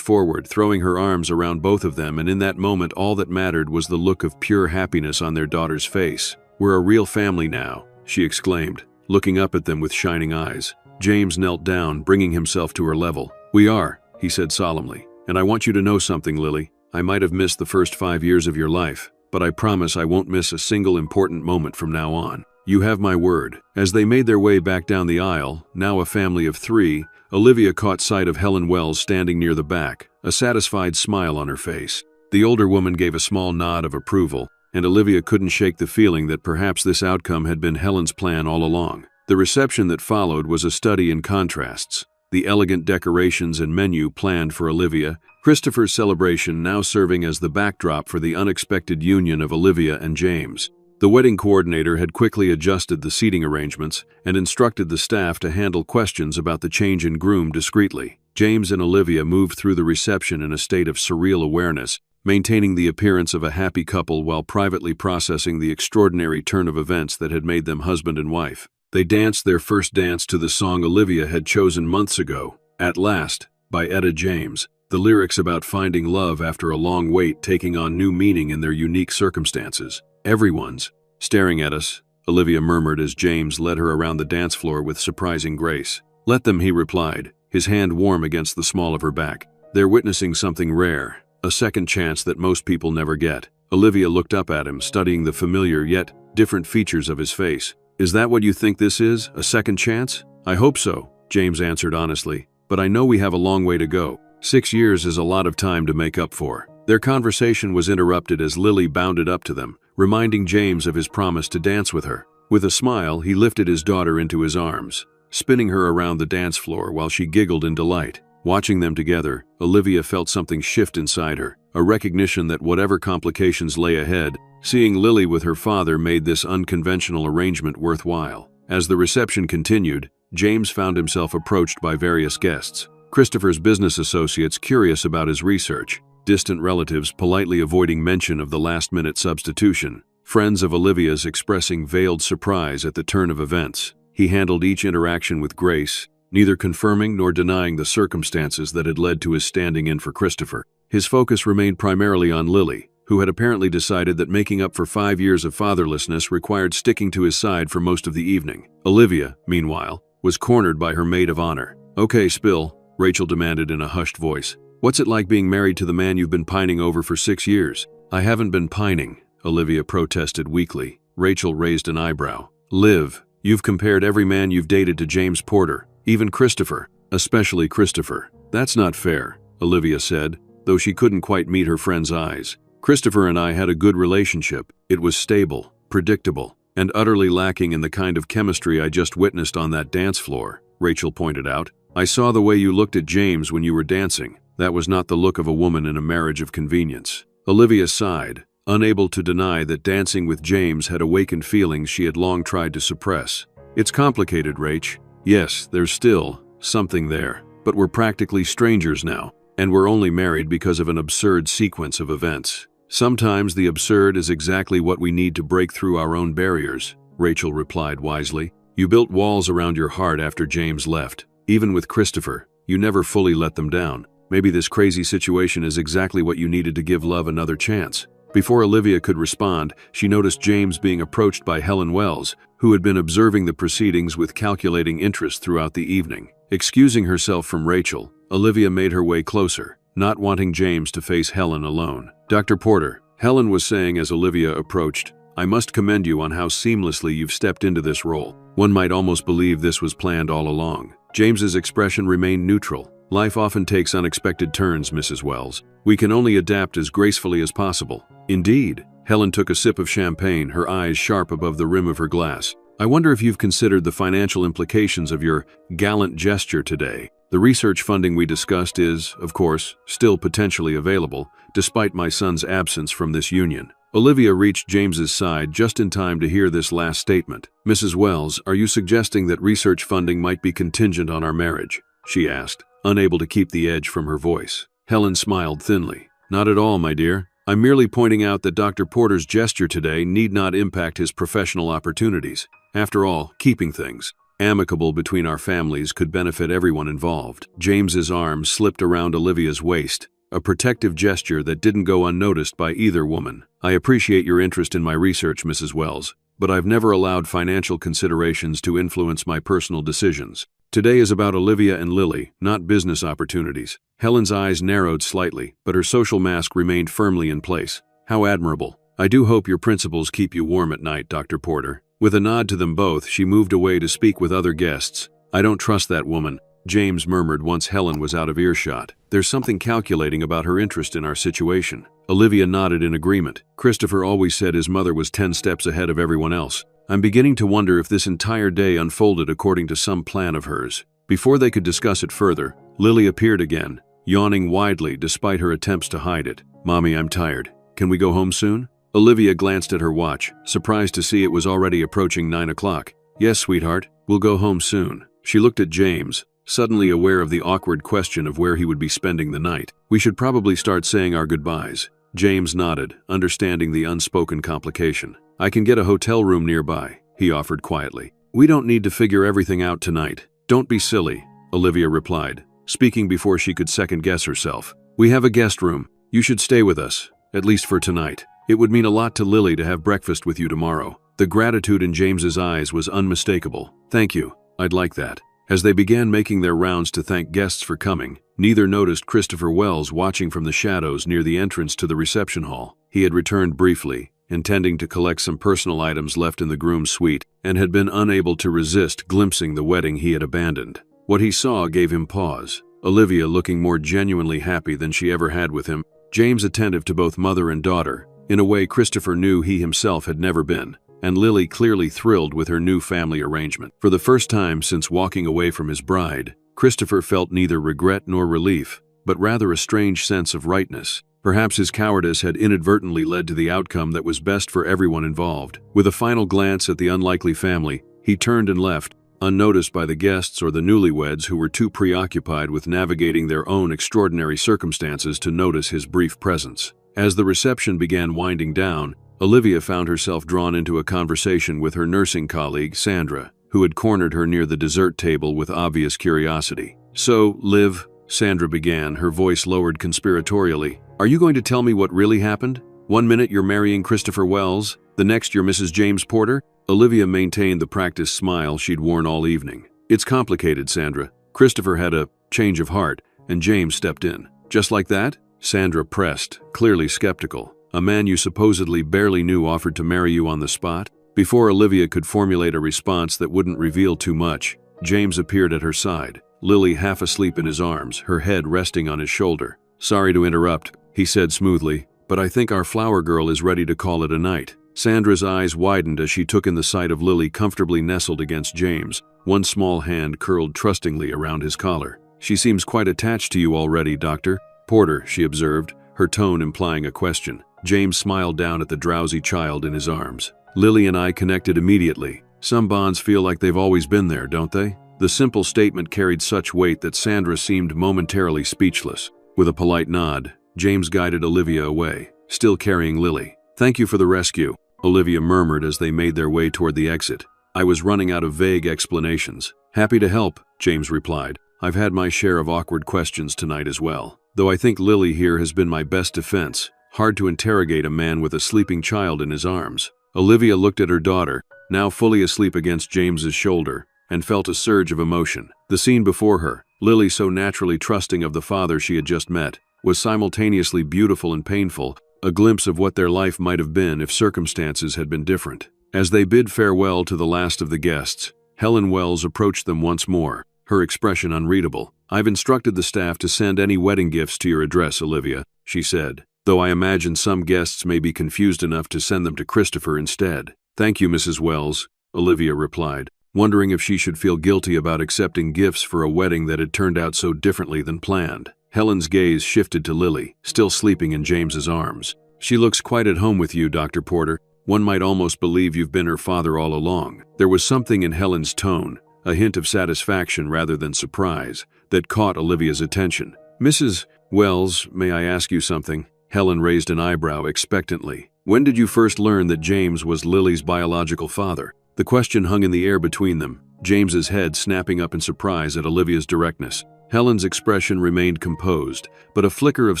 forward, throwing her arms around both of them, and in that moment all that mattered was the look of pure happiness on their daughter's face. "We're a real family now," she exclaimed, looking up at them with shining eyes. James knelt down, bringing himself to her level. "We are," he said solemnly. "And I want you to know something, Lily. I might have missed the first 5 years of your life, but I promise I won't miss a single important moment from now on. You have my word." As they made their way back down the aisle, now a family of 3, Olivia caught sight of Helen Wells standing near the back, a satisfied smile on her face. The older woman gave a small nod of approval, and Olivia couldn't shake the feeling that perhaps this outcome had been Helen's plan all along. The reception that followed was a study in contrasts. The elegant decorations and menu planned for Olivia, Christopher's celebration now serving as the backdrop for the unexpected union of Olivia and James. The wedding coordinator had quickly adjusted the seating arrangements and instructed the staff to handle questions about the change in groom discreetly. James and Olivia moved through the reception in a state of surreal awareness, maintaining the appearance of a happy couple while privately processing the extraordinary turn of events that had made them husband and wife. They danced their first dance to the song Olivia had chosen months ago, "At Last," by Etta James, the lyrics about finding love after a long wait taking on new meaning in their unique circumstances. "Everyone's staring at us," Olivia murmured as James led her around the dance floor with surprising grace. "Let them," he replied, his hand warm against the small of her back. "They're witnessing something rare, a second chance that most people never get." Olivia looked up at him, studying the familiar yet different features of his face. "Is that what you think this is, a second chance?" "I hope so," James answered honestly, "but I know we have a long way to go. 6 years is a lot of time to make up for." Their conversation was interrupted as Lily bounded up to them, reminding James of his promise to dance with her. With a smile, he lifted his daughter into his arms, spinning her around the dance floor while she giggled in delight. Watching them together, Olivia felt something shift inside her, a recognition that whatever complications lay ahead, seeing Lily with her father made this unconventional arrangement worthwhile. As the reception continued, James found himself approached by various guests. Christopher's business associates curious about his research, distant relatives politely avoiding mention of the last-minute substitution, friends of Olivia's expressing veiled surprise at the turn of events. He handled each interaction with grace, neither confirming nor denying the circumstances that had led to his standing in for Christopher. His focus remained primarily on Lily, who had apparently decided that making up for 5 years of fatherlessness required sticking to his side for most of the evening. Olivia, meanwhile, was cornered by her maid of honor. "Okay, spill," Rachel demanded in a hushed voice. "What's it like being married to the man you've been pining over for 6 years? "I haven't been pining," Olivia protested weakly. Rachel raised an eyebrow. "Liv, you've compared every man you've dated to James Porter, even Christopher, especially Christopher." "That's not fair," Olivia said, though she couldn't quite meet her friend's eyes. "Christopher and I had a good relationship. It was stable, predictable, and utterly lacking in the kind of chemistry I just witnessed on that dance floor," Rachel pointed out. "I saw the way you looked at James when you were dancing. That was not the look of a woman in a marriage of convenience." Olivia sighed, unable to deny that dancing with James had awakened feelings she had long tried to suppress. "It's complicated, Rach. Yes, there's still something there, but we're practically strangers now, and we're only married because of an absurd sequence of events. Sometimes the absurd is exactly what we need to break through our own barriers," Rachel replied wisely. "You built walls around your heart after James left. Even with Christopher, you never fully let them down. Maybe this crazy situation is exactly what you needed to give love another chance." Before Olivia could respond, she noticed James being approached by Helen Wells, who had been observing the proceedings with calculating interest throughout the evening. Excusing herself from Rachel, Olivia made her way closer, not wanting James to face Helen alone. "Dr. Porter," Helen was saying as Olivia approached, "I must commend you on how seamlessly you've stepped into this role. One might almost believe this was planned all along." James's expression remained neutral. "Life often takes unexpected turns, Mrs. Wells. We can only adapt as gracefully as possible." "Indeed." Helen took a sip of champagne, her eyes sharp above the rim of her glass. "I wonder if you've considered the financial implications of your gallant gesture today. The research funding we discussed is, of course, still potentially available, despite my son's absence from this union." Olivia reached James's side just in time to hear this last statement. "Mrs. Wells, are you suggesting that research funding might be contingent on our marriage?" she asked, unable to keep the edge from her voice. Helen smiled thinly. "Not at all, my dear. I'm merely pointing out that Dr. Porter's gesture today need not impact his professional opportunities. After all, keeping things amicable between our families could benefit everyone involved." James's arm slipped around Olivia's waist, a protective gesture that didn't go unnoticed by either woman. "I appreciate your interest in my research, Mrs. Wells, but I've never allowed financial considerations to influence my personal decisions. Today is about Olivia and Lily, not business opportunities." Helen's eyes narrowed slightly, but her social mask remained firmly in place. "How admirable. I do hope your principles keep you warm at night, Dr. Porter." With a nod to them both, she moved away to speak with other guests. "I don't trust that woman," James murmured once Helen was out of earshot. "There's something calculating about her interest in our situation." Olivia nodded in agreement. "Christopher always said his mother was 10 steps ahead of everyone else. I'm beginning to wonder if this entire day unfolded according to some plan of hers." Before they could discuss it further, Lily appeared again, yawning widely despite her attempts to hide it. "Mommy, I'm tired. Can we go home soon?" Olivia glanced at her watch, surprised to see it was already approaching 9 o'clock. "Yes, sweetheart, we'll go home soon." She looked at James, suddenly aware of the awkward question of where he would be spending the night. "We should probably start saying our goodbyes." James nodded, understanding the unspoken complication. "I can get a hotel room nearby," he offered quietly. "We don't need to figure everything out tonight." "Don't be silly," Olivia replied, speaking before she could second-guess herself. "We have a guest room. You should stay with us, at least for tonight. It would mean a lot to Lily to have breakfast with you tomorrow." The gratitude in James's eyes was unmistakable. "Thank you. I'd like that." As they began making their rounds to thank guests for coming, neither noticed Christopher Wells watching from the shadows near the entrance to the reception hall. He had returned briefly, intending to collect some personal items left in the groom's suite, and had been unable to resist glimpsing the wedding he had abandoned. What he saw gave him pause. Olivia looking more genuinely happy than she ever had with him, James attentive to both mother and daughter, in a way Christopher knew he himself had never been, and Lily clearly thrilled with her new family arrangement. For the first time since walking away from his bride, Christopher felt neither regret nor relief, but rather a strange sense of rightness. Perhaps his cowardice had inadvertently led to the outcome that was best for everyone involved. With a final glance at the unlikely family, he turned and left, unnoticed by the guests or the newlyweds who were too preoccupied with navigating their own extraordinary circumstances to notice his brief presence. As the reception began winding down, Olivia found herself drawn into a conversation with her nursing colleague, Sandra, who had cornered her near the dessert table with obvious curiosity. "So, Liv," Sandra began, her voice lowered conspiratorially, "are you going to tell me what really happened? One minute you're marrying Christopher Wells, the next you're Mrs. James Porter?" Olivia maintained the practiced smile she'd worn all evening. "It's complicated, Sandra. Christopher had a change of heart, and James stepped in." "Just like that?" Sandra pressed, clearly skeptical. "A man you supposedly barely knew offered to marry you on the spot?" Before Olivia could formulate a response that wouldn't reveal too much, James appeared at her side, Lily half asleep in his arms, her head resting on his shoulder. "Sorry to interrupt," he said smoothly, "but I think our flower girl is ready to call it a night." Sandra's eyes widened as she took in the sight of Lily comfortably nestled against James, one small hand curled trustingly around his collar. "She seems quite attached to you already, Dr. Porter," she observed, her tone implying a question. James smiled down at the drowsy child in his arms. "Lily and I connected immediately. Some bonds feel like they've always been there, don't they?" The simple statement carried such weight that Sandra seemed momentarily speechless. With a polite nod, James guided Olivia away, still carrying Lily. "Thank you for the rescue," Olivia murmured as they made their way toward the exit. "I was running out of vague explanations." "Happy to help," James replied. "I've had my share of awkward questions tonight as well. Though I think Lily here has been my best defense. Hard to interrogate a man with a sleeping child in his arms." Olivia looked at her daughter, now fully asleep against James's shoulder, and felt a surge of emotion. The scene before her, Lily so naturally trusting of the father she had just met, was simultaneously beautiful and painful, a glimpse of what their life might have been if circumstances had been different. As they bid farewell to the last of the guests, Helen Wells approached them once more, her expression unreadable. "I've instructed the staff to send any wedding gifts to your address, Olivia," she said, "though I imagine some guests may be confused enough to send them to Christopher instead." "Thank you, Mrs. Wells," Olivia replied, wondering if she should feel guilty about accepting gifts for a wedding that had turned out so differently than planned. Helen's gaze shifted to Lily, still sleeping in James's arms. She looks quite at home with you, Dr. Porter. One might almost believe you've been her father all along." There was something in Helen's tone, a hint of satisfaction rather than surprise, that caught Olivia's attention. "Mrs. Wells, may I ask you something?" Helen raised an eyebrow expectantly. "When did you first learn that James was Lily's biological father?" The question hung in the air between them, James's head snapping up in surprise at Olivia's directness. Helen's expression remained composed, but a flicker of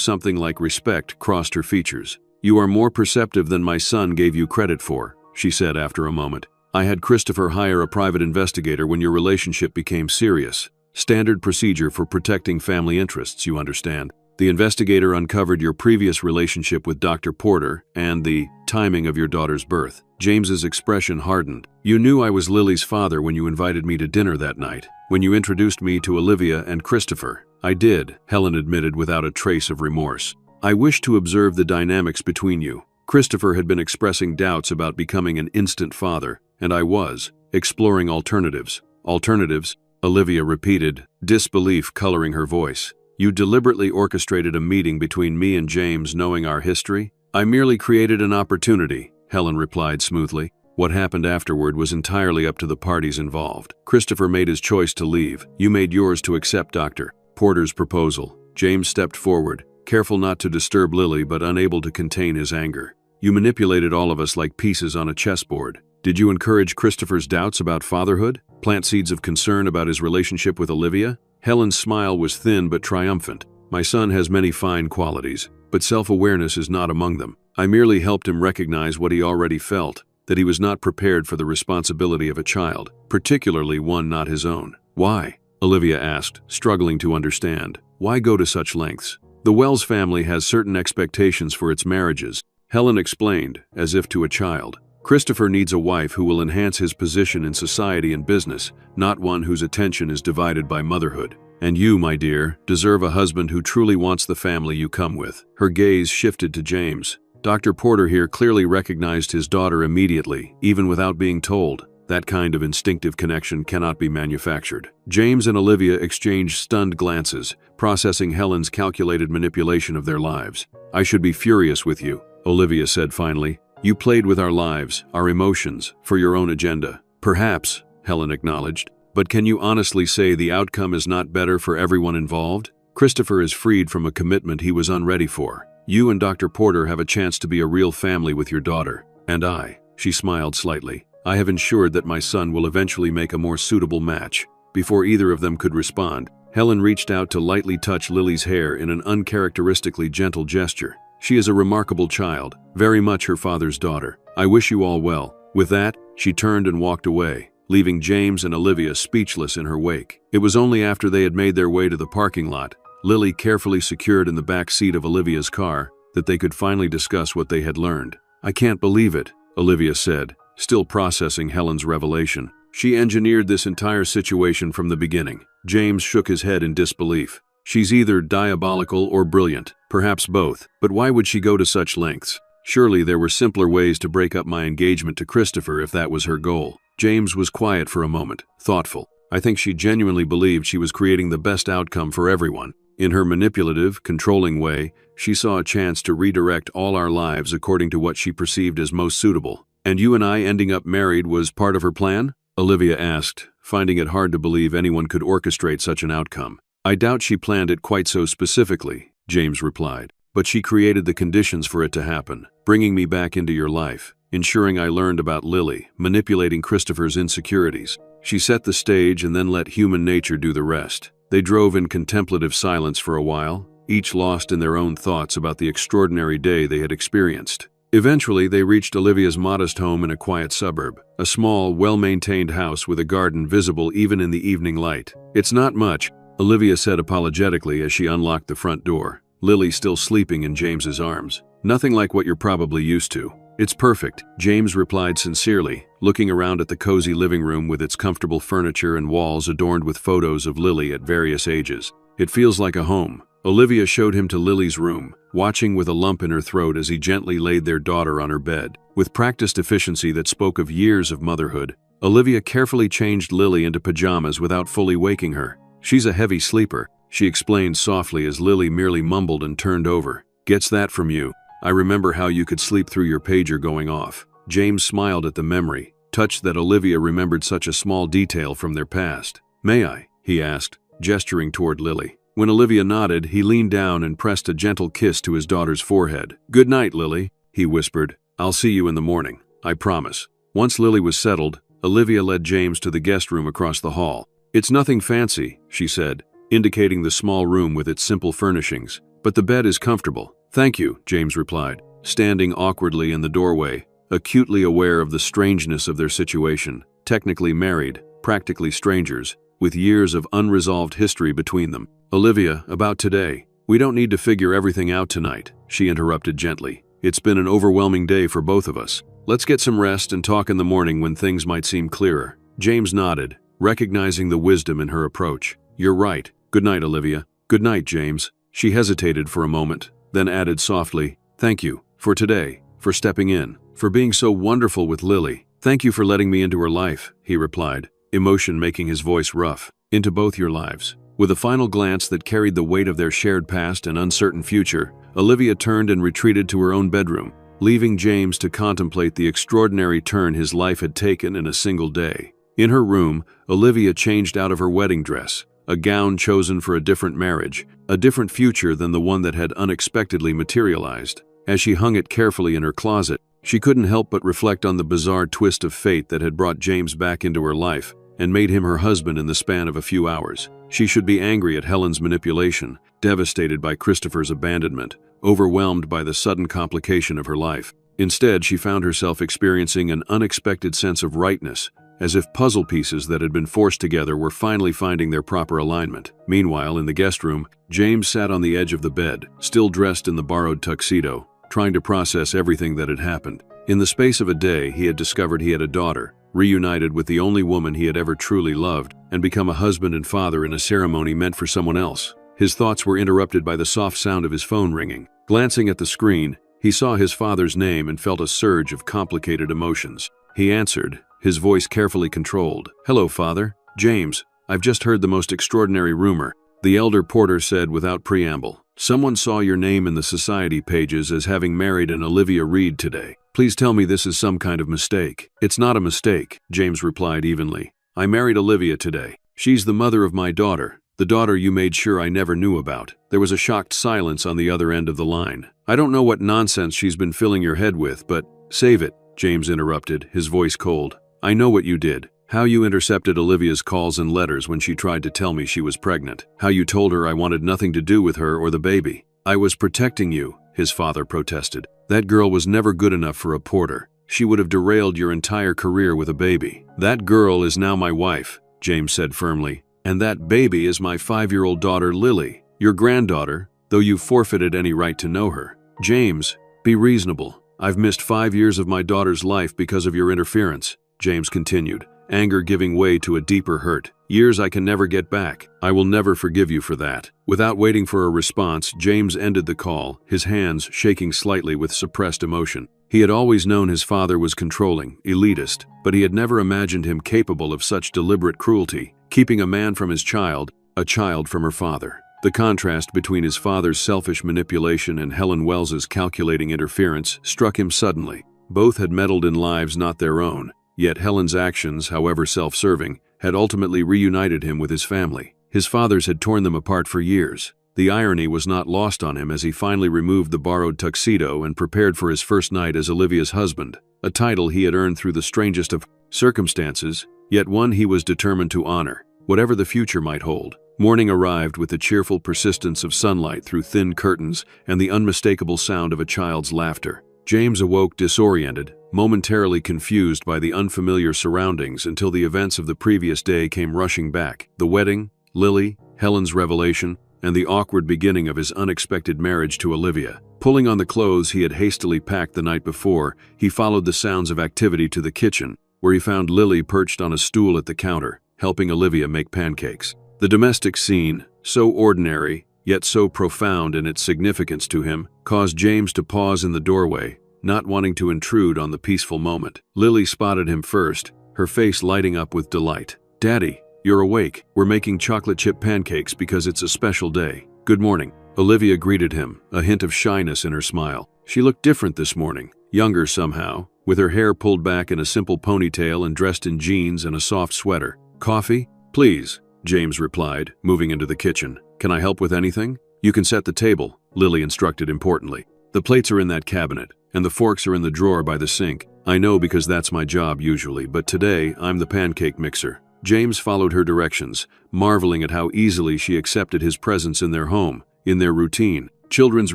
something like respect crossed her features. "You are more perceptive than my son gave you credit for," she said after a moment. "I had Christopher hire a private investigator when your relationship became serious. Standard procedure for protecting family interests, you understand. The investigator uncovered your previous relationship with Dr. Porter and the timing of your daughter's birth." James's expression hardened. "You knew I was Lily's father when you invited me to dinner that night, when you introduced me to Olivia and Christopher." "I did," Helen admitted without a trace of remorse. "I wished to observe the dynamics between you. Christopher had been expressing doubts about becoming an instant father, and I was exploring alternatives." "Alternatives?" Olivia repeated, disbelief coloring her voice. "You deliberately orchestrated a meeting between me and James knowing our history?" "I merely created an opportunity," Helen replied smoothly. "What happened afterward was entirely up to the parties involved. Christopher made his choice to leave. You made yours to accept Dr. Porter's proposal." James stepped forward, careful not to disturb Lily but unable to contain his anger. "You manipulated all of us like pieces on a chessboard. Did you encourage Christopher's doubts about fatherhood? Plant seeds of concern about his relationship with Olivia?" Helen's smile was thin but triumphant. "My son has many fine qualities, but self-awareness is not among them. I merely helped him recognize what he already felt, that he was not prepared for the responsibility of a child, particularly one not his own." "Why?" Olivia asked, struggling to understand. "Why go to such lengths?" "The Wells family has certain expectations for its marriages," Helen explained, as if to a child. "Christopher needs a wife who will enhance his position in society and business, not one whose attention is divided by motherhood. And you, my dear, deserve a husband who truly wants the family you come with." Her gaze shifted to James. Dr. Porter here clearly recognized his daughter immediately, even without being told. That kind of instinctive connection cannot be manufactured. James and Olivia exchanged stunned glances, processing Helen's calculated manipulation of their lives. "I should be furious with you," Olivia said finally. "You played with our lives, our emotions, for your own agenda." "Perhaps," Helen acknowledged, "but can you honestly say the outcome is not better for everyone involved? Christopher is freed from a commitment he was unready for. You and Dr. Porter have a chance to be a real family with your daughter. And I," she smiled slightly, "I have ensured that my son will eventually make a more suitable match." Before either of them could respond, Helen reached out to lightly touch Lily's hair in an uncharacteristically gentle gesture. "She is a remarkable child, very much her father's daughter. I wish you all well." With that, she turned and walked away, leaving James and Olivia speechless in her wake. It was only after they had made their way to the parking lot, Lily carefully secured in the back seat of Olivia's car, that they could finally discuss what they had learned. "I can't believe it," Olivia said, still processing Helen's revelation. "She engineered this entire situation from the beginning." James shook his head in disbelief. "She's either diabolical or brilliant, perhaps both, but why would she go to such lengths? Surely there were simpler ways to break up my engagement to Christopher if that was her goal." James was quiet for a moment, thoughtful. "I think she genuinely believed she was creating the best outcome for everyone. In her manipulative, controlling way, she saw a chance to redirect all our lives according to what she perceived as most suitable." "And you and I ending up married was part of her plan?" Olivia asked, finding it hard to believe anyone could orchestrate such an outcome. "I doubt she planned it quite so specifically," James replied. "But she created the conditions for it to happen, bringing me back into your life, ensuring I learned about Lily, manipulating Christopher's insecurities. She set the stage and then let human nature do the rest." They drove in contemplative silence for a while, each lost in their own thoughts about the extraordinary day they had experienced. Eventually, they reached Olivia's modest home in a quiet suburb, a small, well-maintained house with a garden visible even in the evening light. "It's not much," Olivia said apologetically as she unlocked the front door, Lily still sleeping in James's arms. "Nothing like what you're probably used to." "It's perfect," James replied sincerely, looking around at the cozy living room with its comfortable furniture and walls adorned with photos of Lily at various ages. "It feels like a home." Olivia showed him to Lily's room, watching with a lump in her throat as he gently laid their daughter on her bed. With practiced efficiency that spoke of years of motherhood, Olivia carefully changed Lily into pajamas without fully waking her. "She's a heavy sleeper," she explained softly as Lily merely mumbled and turned over. "Gets that from you." I remember how you could sleep through your pager going off." James smiled at the memory, touched that Olivia remembered such a small detail from their past. "May I?" he asked, gesturing toward Lily. When Olivia nodded, he leaned down and pressed a gentle kiss to his daughter's forehead. "Good night, Lily," he whispered. "I'll see you in the morning. I promise." Once Lily was settled, Olivia led James to the guest room across the hall. "It's nothing fancy," she said, indicating the small room with its simple furnishings. "But the bed is comfortable." "Thank you," James replied, standing awkwardly in the doorway, acutely aware of the strangeness of their situation. Technically married, practically strangers, with years of unresolved history between them. "Olivia, about today. We don't need to figure everything out tonight," she interrupted gently. "It's been an overwhelming day for both of us. Let's get some rest and talk in the morning when things might seem clearer." James nodded, recognizing the wisdom in her approach. "You're right. Good night, Olivia." "Good night, James." She hesitated for a moment, then added softly, "Thank you, for today, for stepping in, for being so wonderful with Lily." "Thank you for letting me into her life," he replied, emotion making his voice rough. "Into both your lives." With a final glance that carried the weight of their shared past and uncertain future, Olivia turned and retreated to her own bedroom, leaving James to contemplate the extraordinary turn his life had taken in a single day. In her room, Olivia changed out of her wedding dress, a gown chosen for a different marriage, a different future than the one that had unexpectedly materialized. As she hung it carefully in her closet, she couldn't help but reflect on the bizarre twist of fate that had brought James back into her life and made him her husband in the span of a few hours. She should be angry at Helen's manipulation, devastated by Christopher's abandonment, overwhelmed by the sudden complication of her life. Instead, she found herself experiencing an unexpected sense of rightness, as if puzzle pieces that had been forced together were finally finding their proper alignment. Meanwhile, in the guest room, James sat on the edge of the bed, still dressed in the borrowed tuxedo, trying to process everything that had happened. In the space of a day, he had discovered he had a daughter, reunited with the only woman he had ever truly loved, and become a husband and father in a ceremony meant for someone else. His thoughts were interrupted by the soft sound of his phone ringing. Glancing at the screen, he saw his father's name and felt a surge of complicated emotions. He answered, his voice carefully controlled. "Hello, Father. James, I've just heard the most extraordinary rumor," the elder Porter said without preamble. "Someone saw your name in the society pages as having married an Olivia Reed today. Please tell me this is some kind of mistake." "It's not a mistake," James replied evenly. "I married Olivia today. She's the mother of my daughter, the daughter you made sure I never knew about." There was a shocked silence on the other end of the line. "I don't know what nonsense she's been filling your head with, but—" "Save it," James interrupted, his voice cold. "I know what you did. How you intercepted Olivia's calls and letters when she tried to tell me she was pregnant. How you told her I wanted nothing to do with her or the baby. I was protecting you," his father protested. "That girl was never good enough for a Porter. She would have derailed your entire career with a baby." "That girl is now my wife," James said firmly. "And that baby is my 5-year-old daughter, Lily, your granddaughter, though you've forfeited any right to know her." "James, be reasonable. I've missed 5 years of my daughter's life because of your interference," James continued, anger giving way to a deeper hurt. "Years I can never get back. I will never forgive you for that." Without waiting for a response, James ended the call, his hands shaking slightly with suppressed emotion. He had always known his father was controlling, elitist, but he had never imagined him capable of such deliberate cruelty, keeping a man from his child, a child from her father. The contrast between his father's selfish manipulation and Helen Wells's calculating interference struck him suddenly. Both had meddled in lives not their own. Yet Helen's actions, however self-serving, had ultimately reunited him with his family. His father's had torn them apart for years. The irony was not lost on him as he finally removed the borrowed tuxedo and prepared for his first night as Olivia's husband, a title he had earned through the strangest of circumstances, yet one he was determined to honor, whatever the future might hold. Morning arrived with the cheerful persistence of sunlight through thin curtains and the unmistakable sound of a child's laughter. James awoke disoriented, momentarily confused by the unfamiliar surroundings until the events of the previous day came rushing back. The wedding, Lily, Helen's revelation, and the awkward beginning of his unexpected marriage to Olivia. Pulling on the clothes he had hastily packed the night before, he followed the sounds of activity to the kitchen, where he found Lily perched on a stool at the counter, helping Olivia make pancakes. The domestic scene, so ordinary, yet so profound in its significance to him, caused James to pause in the doorway, not wanting to intrude on the peaceful moment. Lily spotted him first, her face lighting up with delight. "Daddy, you're awake. We're making chocolate chip pancakes because it's a special day." "Good morning." Olivia greeted him, a hint of shyness in her smile. She looked different this morning, younger somehow, with her hair pulled back in a simple ponytail and dressed in jeans and a soft sweater. "Coffee? Please," James replied, moving into the kitchen. "Can I help with anything?" "You can set the table," Lily instructed importantly. "The plates are in that cabinet, and the forks are in the drawer by the sink. I know because that's my job usually, but today I'm the pancake mixer." James followed her directions, marveling at how easily she accepted his presence in their home, in their routine. Children's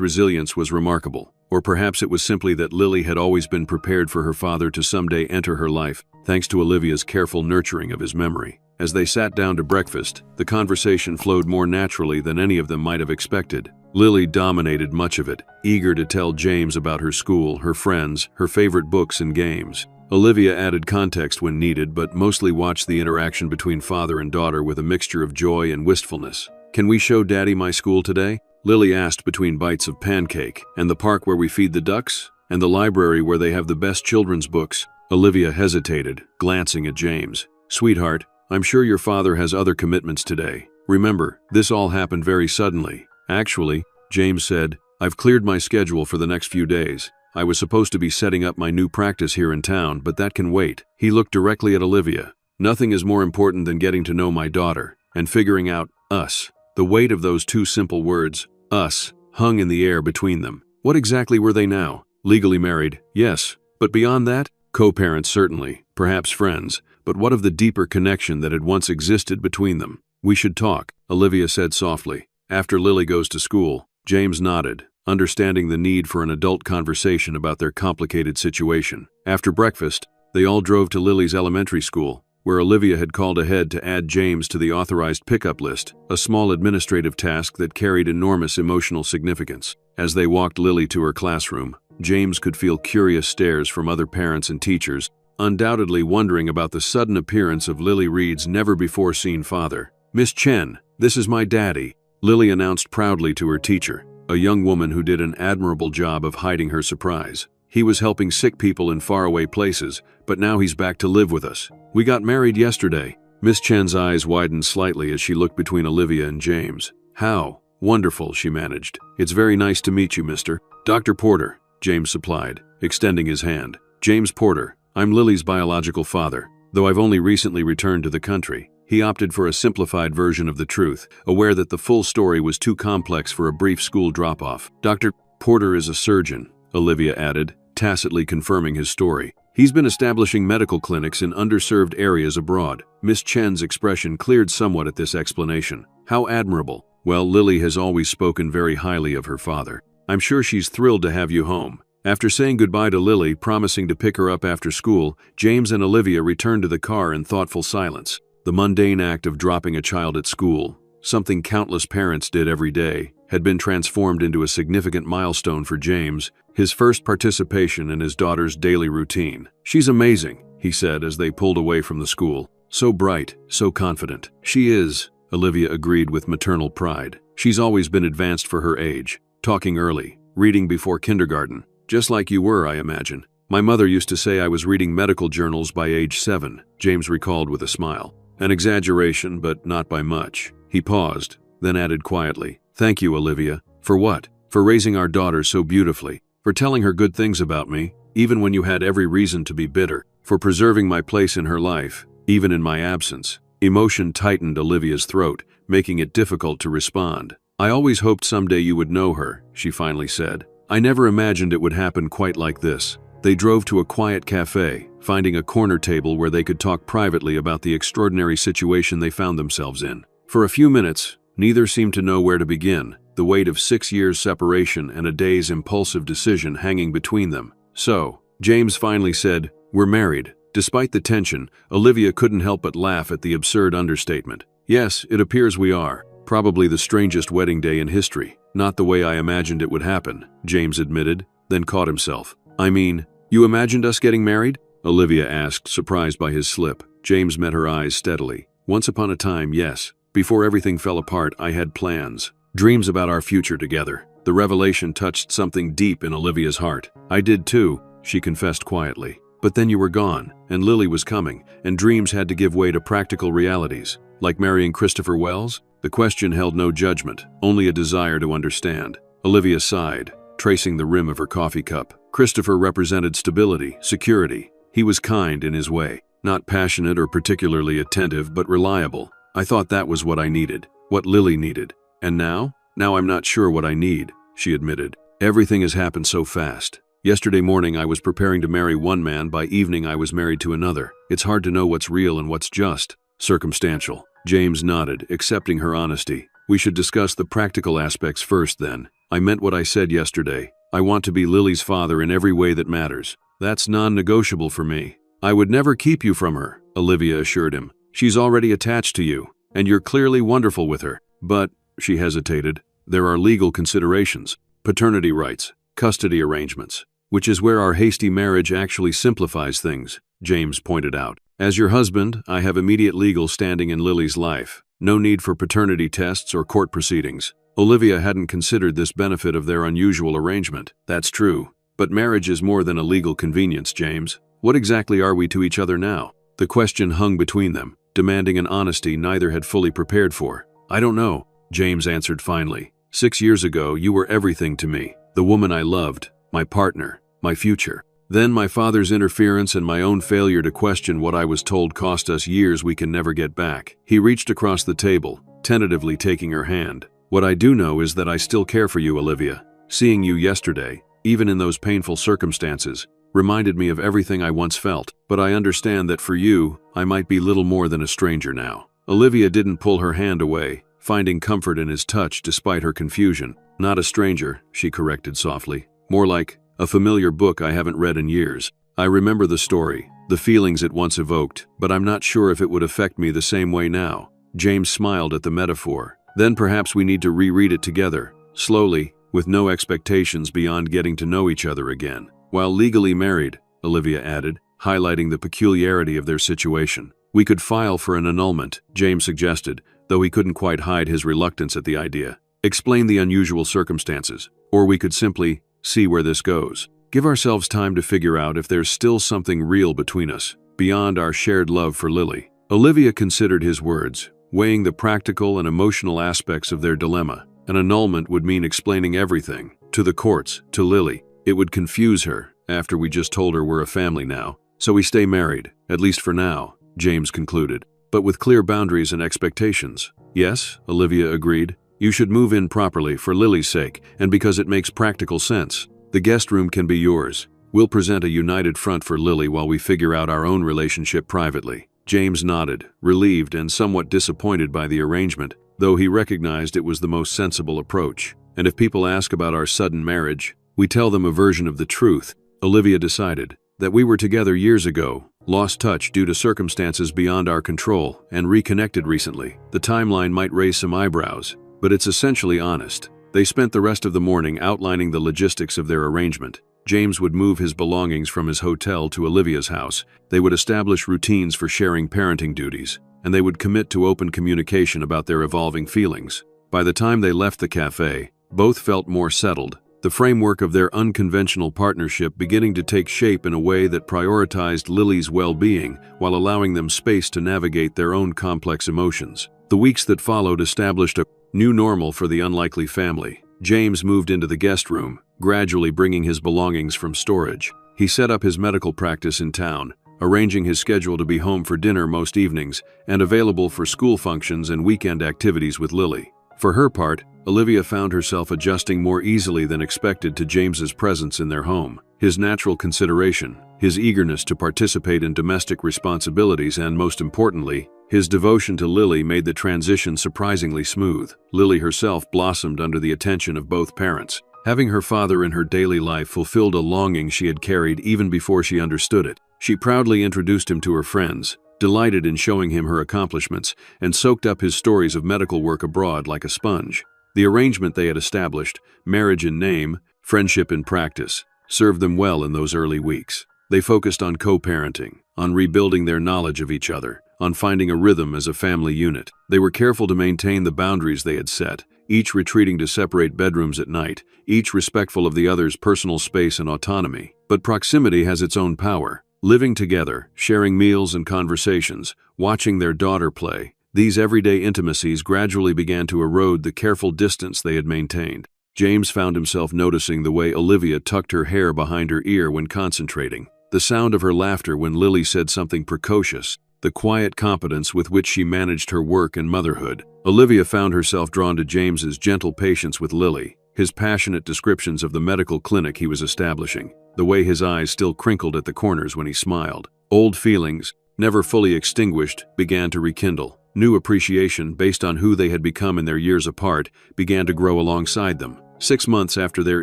resilience was remarkable. Or perhaps it was simply that Lily had always been prepared for her father to someday enter her life, thanks to Olivia's careful nurturing of his memory. As they sat down to breakfast, the conversation flowed more naturally than any of them might have expected. Lily dominated much of it, eager to tell James about her school, her friends, her favorite books and games. Olivia added context when needed, but mostly watched the interaction between father and daughter with a mixture of joy and wistfulness. "Can we show Daddy my school today?" Lily asked between bites of pancake. "And the park where we feed the ducks? And the library where they have the best children's books?" Olivia hesitated, glancing at James. "Sweetheart, I'm sure your father has other commitments today. Remember, this all happened very suddenly." "Actually," James said, "I've cleared my schedule for the next few days. I was supposed to be setting up my new practice here in town, but that can wait." He looked directly at Olivia. "Nothing is more important than getting to know my daughter and figuring out us." The weight of those two simple words, us, hung in the air between them. What exactly were they now? Legally married, yes. But beyond that? Co-parents certainly, perhaps friends. But what of the deeper connection that had once existed between them? "We should talk," Olivia said softly. "After Lily goes to school." James nodded, understanding the need for an adult conversation about their complicated situation. After breakfast, they all drove to Lily's elementary school, where Olivia had called ahead to add James to the authorized pickup list, a small administrative task that carried enormous emotional significance. As they walked Lily to her classroom, James could feel curious stares from other parents and teachers, undoubtedly wondering about the sudden appearance of Lily Reed's never-before-seen father. "Miss Chen, this is my daddy," Lily announced proudly to her teacher, a young woman who did an admirable job of hiding her surprise. "He was helping sick people in faraway places, but now he's back to live with us. We got married yesterday." Miss Chen's eyes widened slightly as she looked between Olivia and James. "How wonderful," she managed. "It's very nice to meet you, Mr. Dr. Porter," James supplied, extending his hand. "James Porter. I'm Lily's biological father, though I've only recently returned to the country." He opted for a simplified version of the truth, aware that the full story was too complex for a brief school drop-off. "Dr. Porter is a surgeon," Olivia added, tacitly confirming his story. "He's been establishing medical clinics in underserved areas abroad." Miss Chen's expression cleared somewhat at this explanation. "How admirable. Well, Lily has always spoken very highly of her father. I'm sure she's thrilled to have you home." After saying goodbye to Lily, promising to pick her up after school, James and Olivia returned to the car in thoughtful silence. The mundane act of dropping a child at school, something countless parents did every day, had been transformed into a significant milestone for James, his first participation in his daughter's daily routine. "She's amazing," he said as they pulled away from the school. "So bright, so confident." "She is," Olivia agreed with maternal pride. "She's always been advanced for her age, talking early, reading before kindergarten. Just like you were, I imagine." "My mother used to say I was reading medical journals by age 7, James recalled with a smile. "An exaggeration, but not by much." He paused, then added quietly, "Thank you, Olivia." "For what?" "For raising our daughter so beautifully. For telling her good things about me, even when you had every reason to be bitter. For preserving my place in her life, even in my absence." Emotion tightened Olivia's throat, making it difficult to respond. "I always hoped someday you would know her," she finally said. "I never imagined it would happen quite like this." They drove to a quiet cafe, finding a corner table where they could talk privately about the extraordinary situation they found themselves in. For a few minutes, neither seemed to know where to begin, the weight of 6 years' separation and a day's impulsive decision hanging between them. "So," James finally said, "we're married." Despite the tension, Olivia couldn't help but laugh at the absurd understatement. "Yes, it appears we are. Probably the strangest wedding day in history. Not the way I imagined it would happen," James admitted, then caught himself. "I mean, you imagined us getting married?" Olivia asked, surprised by his slip. James met her eyes steadily. "Once upon a time, yes. Before everything fell apart, I had plans. Dreams about our future together." The revelation touched something deep in Olivia's heart. "I did too," she confessed quietly. "But then you were gone, and Lily was coming, and dreams had to give way to practical realities." Like marrying Christopher Wells? The question held no judgment, only a desire to understand. Olivia sighed, tracing the rim of her coffee cup. Christopher represented stability, security. He was kind in his way, not passionate or particularly attentive, but reliable. I thought that was what I needed, what Lily needed. And now? Now I'm not sure what I need, she admitted. Everything has happened so fast. Yesterday morning I was preparing to marry one man, by evening I was married to another. It's hard to know what's real and what's just circumstantial. James nodded, accepting her honesty. We should discuss the practical aspects first then. I meant what I said yesterday. I want to be Lily's father in every way that matters. That's non-negotiable for me. I would never keep you from her, Olivia assured him. She's already attached to you, and you're clearly wonderful with her. But, she hesitated, there are legal considerations, paternity rights, custody arrangements, which is where our hasty marriage actually simplifies things, James pointed out. As your husband, I have immediate legal standing in Lily's life. No need for paternity tests or court proceedings. Olivia hadn't considered this benefit of their unusual arrangement. That's true. But marriage is more than a legal convenience, James. What exactly are we to each other now? The question hung between them, demanding an honesty neither had fully prepared for. I don't know, James answered finally. 6 years ago, you were everything to me. The woman I loved, my partner, my future. Then my father's interference and my own failure to question what I was told cost us years we can never get back. He reached across the table, tentatively taking her hand. What I do know is that I still care for you, Olivia. Seeing you yesterday, even in those painful circumstances, reminded me of everything I once felt. But I understand that for you, I might be little more than a stranger now. Olivia didn't pull her hand away, finding comfort in his touch despite her confusion. Not a stranger, she corrected softly. More like a familiar book I haven't read in years. I remember the story, the feelings it once evoked, but I'm not sure if it would affect me the same way now. James smiled at the metaphor. Then perhaps we need to reread it together, slowly, with no expectations beyond getting to know each other again. While legally married, Olivia added, highlighting the peculiarity of their situation. We could file for an annulment, James suggested, though he couldn't quite hide his reluctance at the idea. Explain the unusual circumstances, or we could simply see where this goes. Give ourselves time to figure out if there's still something real between us, beyond our shared love for Lily. Olivia considered his words, weighing the practical and emotional aspects of their dilemma. An annulment would mean explaining everything, to the courts, to Lily. It would confuse her, after we just told her we're a family now. So we stay married, at least for now, James concluded, but with clear boundaries and expectations. Yes, Olivia agreed. You should move in properly for Lily's sake, and because it makes practical sense. The guest room can be yours. We'll present a united front for Lily while we figure out our own relationship privately. James nodded, relieved and somewhat disappointed by the arrangement, though he recognized it was the most sensible approach. And if people ask about our sudden marriage, we tell them a version of the truth. Olivia decided that we were together years ago, lost touch due to circumstances beyond our control, and reconnected recently. The timeline might raise some eyebrows, but it's essentially honest. They spent the rest of the morning outlining the logistics of their arrangement. James would move his belongings from his hotel to Olivia's house. They would establish routines for sharing parenting duties, and they would commit to open communication about their evolving feelings. By the time they left the cafe, both felt more settled, the framework of their unconventional partnership beginning to take shape in a way that prioritized Lily's well-being while allowing them space to navigate their own complex emotions. The weeks that followed established a new normal for the unlikely family. James moved into the guest room, gradually bringing his belongings from storage. He set up his medical practice in town, arranging his schedule to be home for dinner most evenings and available for school functions and weekend activities with Lily. For her part, Olivia found herself adjusting more easily than expected to James's presence in their home. His natural consideration, his eagerness to participate in domestic responsibilities, and most importantly, his devotion to Lily made the transition surprisingly smooth. Lily herself blossomed under the attention of both parents. Having her father in her daily life fulfilled a longing she had carried even before she understood it. She proudly introduced him to her friends, delighted in showing him her accomplishments, and soaked up his stories of medical work abroad like a sponge. The arrangement they had established, marriage in name, friendship in practice, served them well in those early weeks. They focused on co-parenting, on rebuilding their knowledge of each other, on finding a rhythm as a family unit. They were careful to maintain the boundaries they had set, each retreating to separate bedrooms at night, each respectful of the other's personal space and autonomy. But proximity has its own power. Living together, sharing meals and conversations, watching their daughter play, These everyday intimacies gradually began to erode the careful distance they had maintained. James found himself noticing the way Olivia tucked her hair behind her ear when concentrating, the sound of her laughter when Lily said something precocious, the quiet competence with which she managed her work and motherhood. Olivia found herself drawn to James's gentle patience with Lily, his passionate descriptions of the medical clinic he was establishing, the way his eyes still crinkled at the corners when he smiled. Old feelings, never fully extinguished, began to rekindle. New appreciation, based on who they had become in their years apart, began to grow alongside them. 6 months after their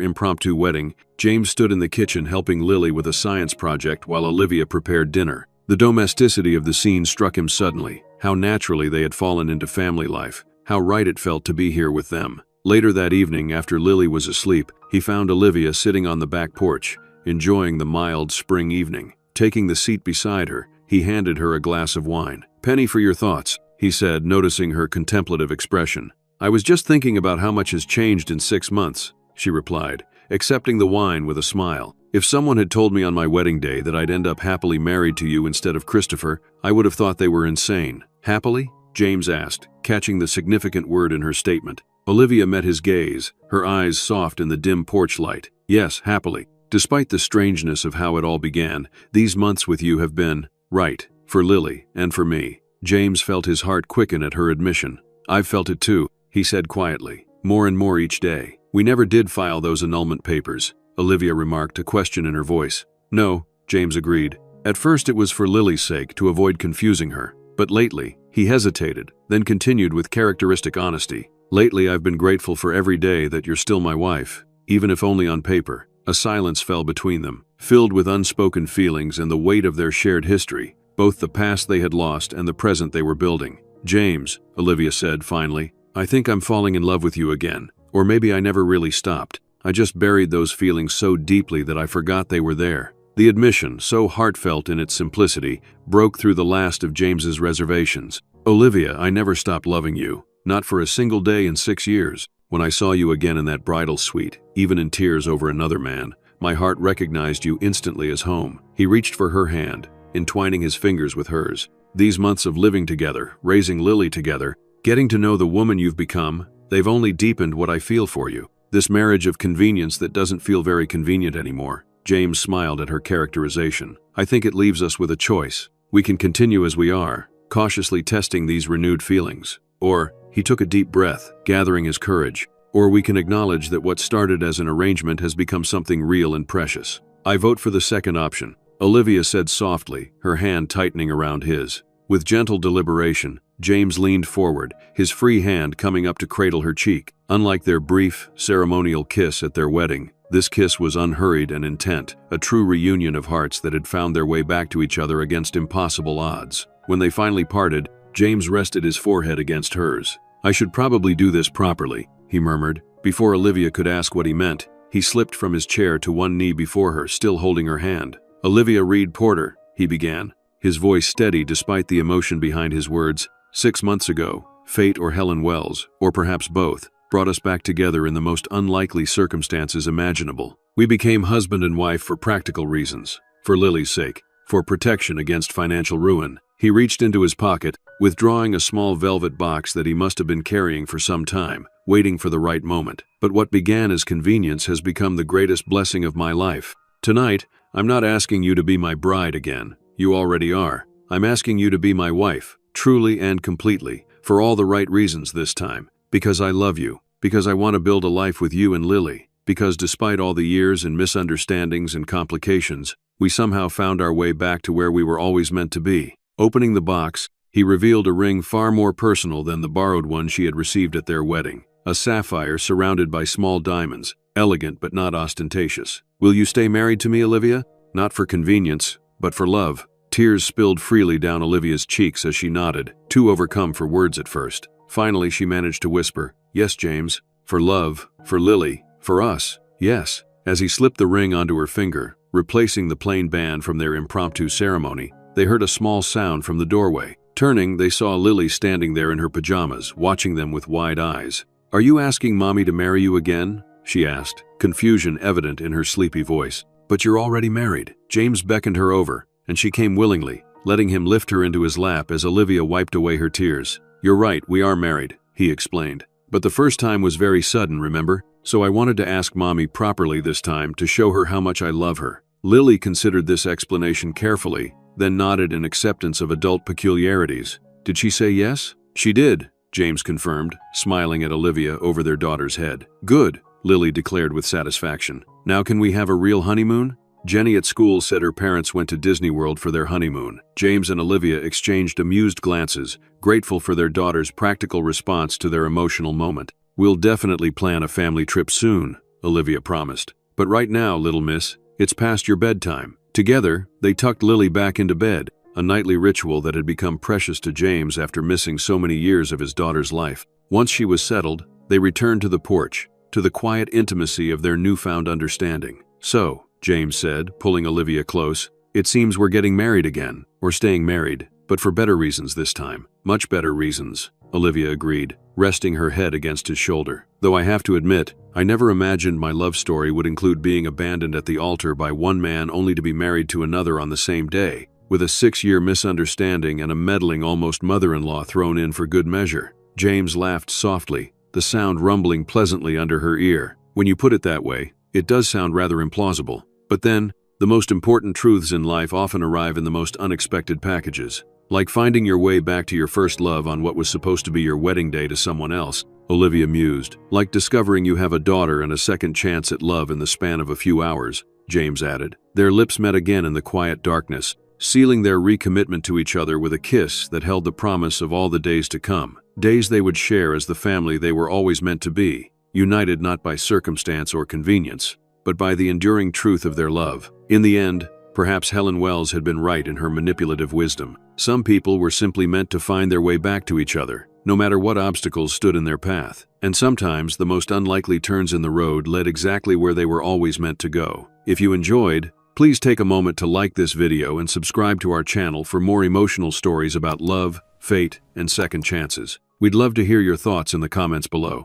impromptu wedding, James stood in the kitchen helping Lily with a science project while Olivia prepared dinner. The domesticity of the scene struck him suddenly, how naturally they had fallen into family life, how right it felt to be here with them. Later that evening, after Lily was asleep, he found Olivia sitting on the back porch, enjoying the mild spring evening. Taking the seat beside her, he handed her a glass of wine. "Penny for your thoughts," he said, noticing her contemplative expression. "I was just thinking about how much has changed in 6 months," she replied, accepting the wine with a smile. "If someone had told me on my wedding day that I'd end up happily married to you instead of Christopher, I would have thought they were insane." "Happily?" James asked, catching the significant word in her statement. Olivia met his gaze, her eyes soft in the dim porch light. "Yes, happily. Despite the strangeness of how it all began, these months with you have been right, for Lily and for me." James felt his heart quicken at her admission. "I've felt it too," he said quietly, "more and more each day." "We never did file those annulment papers," Olivia remarked, a question in her voice. "No," James agreed. "At first it was for Lily's sake, to avoid confusing her. But lately," he hesitated, then continued with characteristic honesty, "lately I've been grateful for every day that you're still my wife, even if only on paper." A silence fell between them, filled with unspoken feelings and the weight of their shared history, both the past they had lost and the present they were building. "James," Olivia said finally, "I think I'm falling in love with you again. Or maybe I never really stopped. I just buried those feelings so deeply that I forgot they were there." The admission, so heartfelt in its simplicity, broke through the last of James's reservations. "Olivia, I never stopped loving you. Not for a single day in 6 years. When I saw you again in that bridal suite, even in tears over another man, my heart recognized you instantly as home." He reached for her hand, entwining his fingers with hers. "These months of living together, raising Lily together, getting to know the woman you've become, they've only deepened what I feel for you. This marriage of convenience that doesn't feel very convenient anymore." James smiled at her characterization. "I think it leaves us with a choice. We can continue as we are, cautiously testing these renewed feelings. Or," he took a deep breath, gathering his courage, "or we can acknowledge that what started as an arrangement has become something real and precious." "I vote for the second option," Olivia said softly, her hand tightening around his. With gentle deliberation, James leaned forward, his free hand coming up to cradle her cheek. Unlike their brief, ceremonial kiss at their wedding, this kiss was unhurried and intent, a true reunion of hearts that had found their way back to each other against impossible odds. When they finally parted, James rested his forehead against hers. "I should probably do this properly," he murmured. Before Olivia could ask what he meant, he slipped from his chair to one knee before her, still holding her hand. "Olivia Reed Porter," he began, his voice steady despite the emotion behind his words. "6 months ago, fate or Helen Wells, or perhaps both, brought us back together in the most unlikely circumstances imaginable. We became husband and wife for practical reasons, for Lily's sake, for protection against financial ruin." He reached into his pocket, withdrawing a small velvet box that he must have been carrying for some time, waiting for the right moment. "But what began as convenience has become the greatest blessing of my life. Tonight, I'm not asking you to be my bride again. You already are. I'm asking you to be my wife, truly and completely, for all the right reasons this time. Because I love you, because I want to build a life with you and Lily, because despite all the years and misunderstandings and complications, we somehow found our way back to where we were always meant to be." Opening the box, he revealed a ring far more personal than the borrowed one she had received at their wedding. A sapphire surrounded by small diamonds, elegant but not ostentatious. "Will you stay married to me, Olivia? Not for convenience, but for love." Tears spilled freely down Olivia's cheeks as she nodded, too overcome for words at first. Finally, she managed to whisper, "Yes, James. For love, for Lily, for us, yes." As he slipped the ring onto her finger, replacing the plain band from their impromptu ceremony, they heard a small sound from the doorway. Turning, they saw Lily standing there in her pajamas, watching them with wide eyes. "Are you asking Mommy to marry you again?" she asked, confusion evident in her sleepy voice. "But you're already married." James beckoned her over, and she came willingly, letting him lift her into his lap as Olivia wiped away her tears. "You're right, we are married," he explained. "But the first time was very sudden, remember? So I wanted to ask Mommy properly this time to show her how much I love her." Lily considered this explanation carefully, then nodded in acceptance of adult peculiarities. "Did she say yes?" "She did," James confirmed, smiling at Olivia over their daughter's head. "Good," Lily declared with satisfaction. "Now can we have a real honeymoon?" Jenny at school said her parents went to Disney World for their honeymoon. James and Olivia exchanged amused glances, grateful for their daughter's practical response to their emotional moment. "We'll definitely plan a family trip soon," Olivia promised. "But right now, little miss, it's past your bedtime." Together, they tucked Lily back into bed, a nightly ritual that had become precious to James after missing so many years of his daughter's life. Once she was settled, they returned to the porch, to the quiet intimacy of their newfound understanding. "So," James said, pulling Olivia close, "it seems we're getting married again, or staying married, but for better reasons this time." "Much better reasons," Olivia agreed, resting her head against his shoulder. "Though I have to admit, I never imagined my love story would include being abandoned at the altar by one man only to be married to another on the same day, with a 6-year misunderstanding and a meddling almost mother-in-law thrown in for good measure." James laughed softly, the sound rumbling pleasantly under her ear. "When you put it that way, it does sound rather implausible. But then, the most important truths in life often arrive in the most unexpected packages. Like finding your way back to your first love on what was supposed to be your wedding day to someone else," Olivia mused. "Like discovering you have a daughter and a second chance at love in the span of a few hours," James added. Their lips met again in the quiet darkness, sealing their recommitment to each other with a kiss that held the promise of all the days to come. Days they would share as the family they were always meant to be, united not by circumstance or convenience, but by the enduring truth of their love. In the end, perhaps Helen Wells had been right in her manipulative wisdom. Some people were simply meant to find their way back to each other, no matter what obstacles stood in their path. And sometimes the most unlikely turns in the road led exactly where they were always meant to go. If you enjoyed, please take a moment to like this video and subscribe to our channel for more emotional stories about love, fate, and second chances. We'd love to hear your thoughts in the comments below.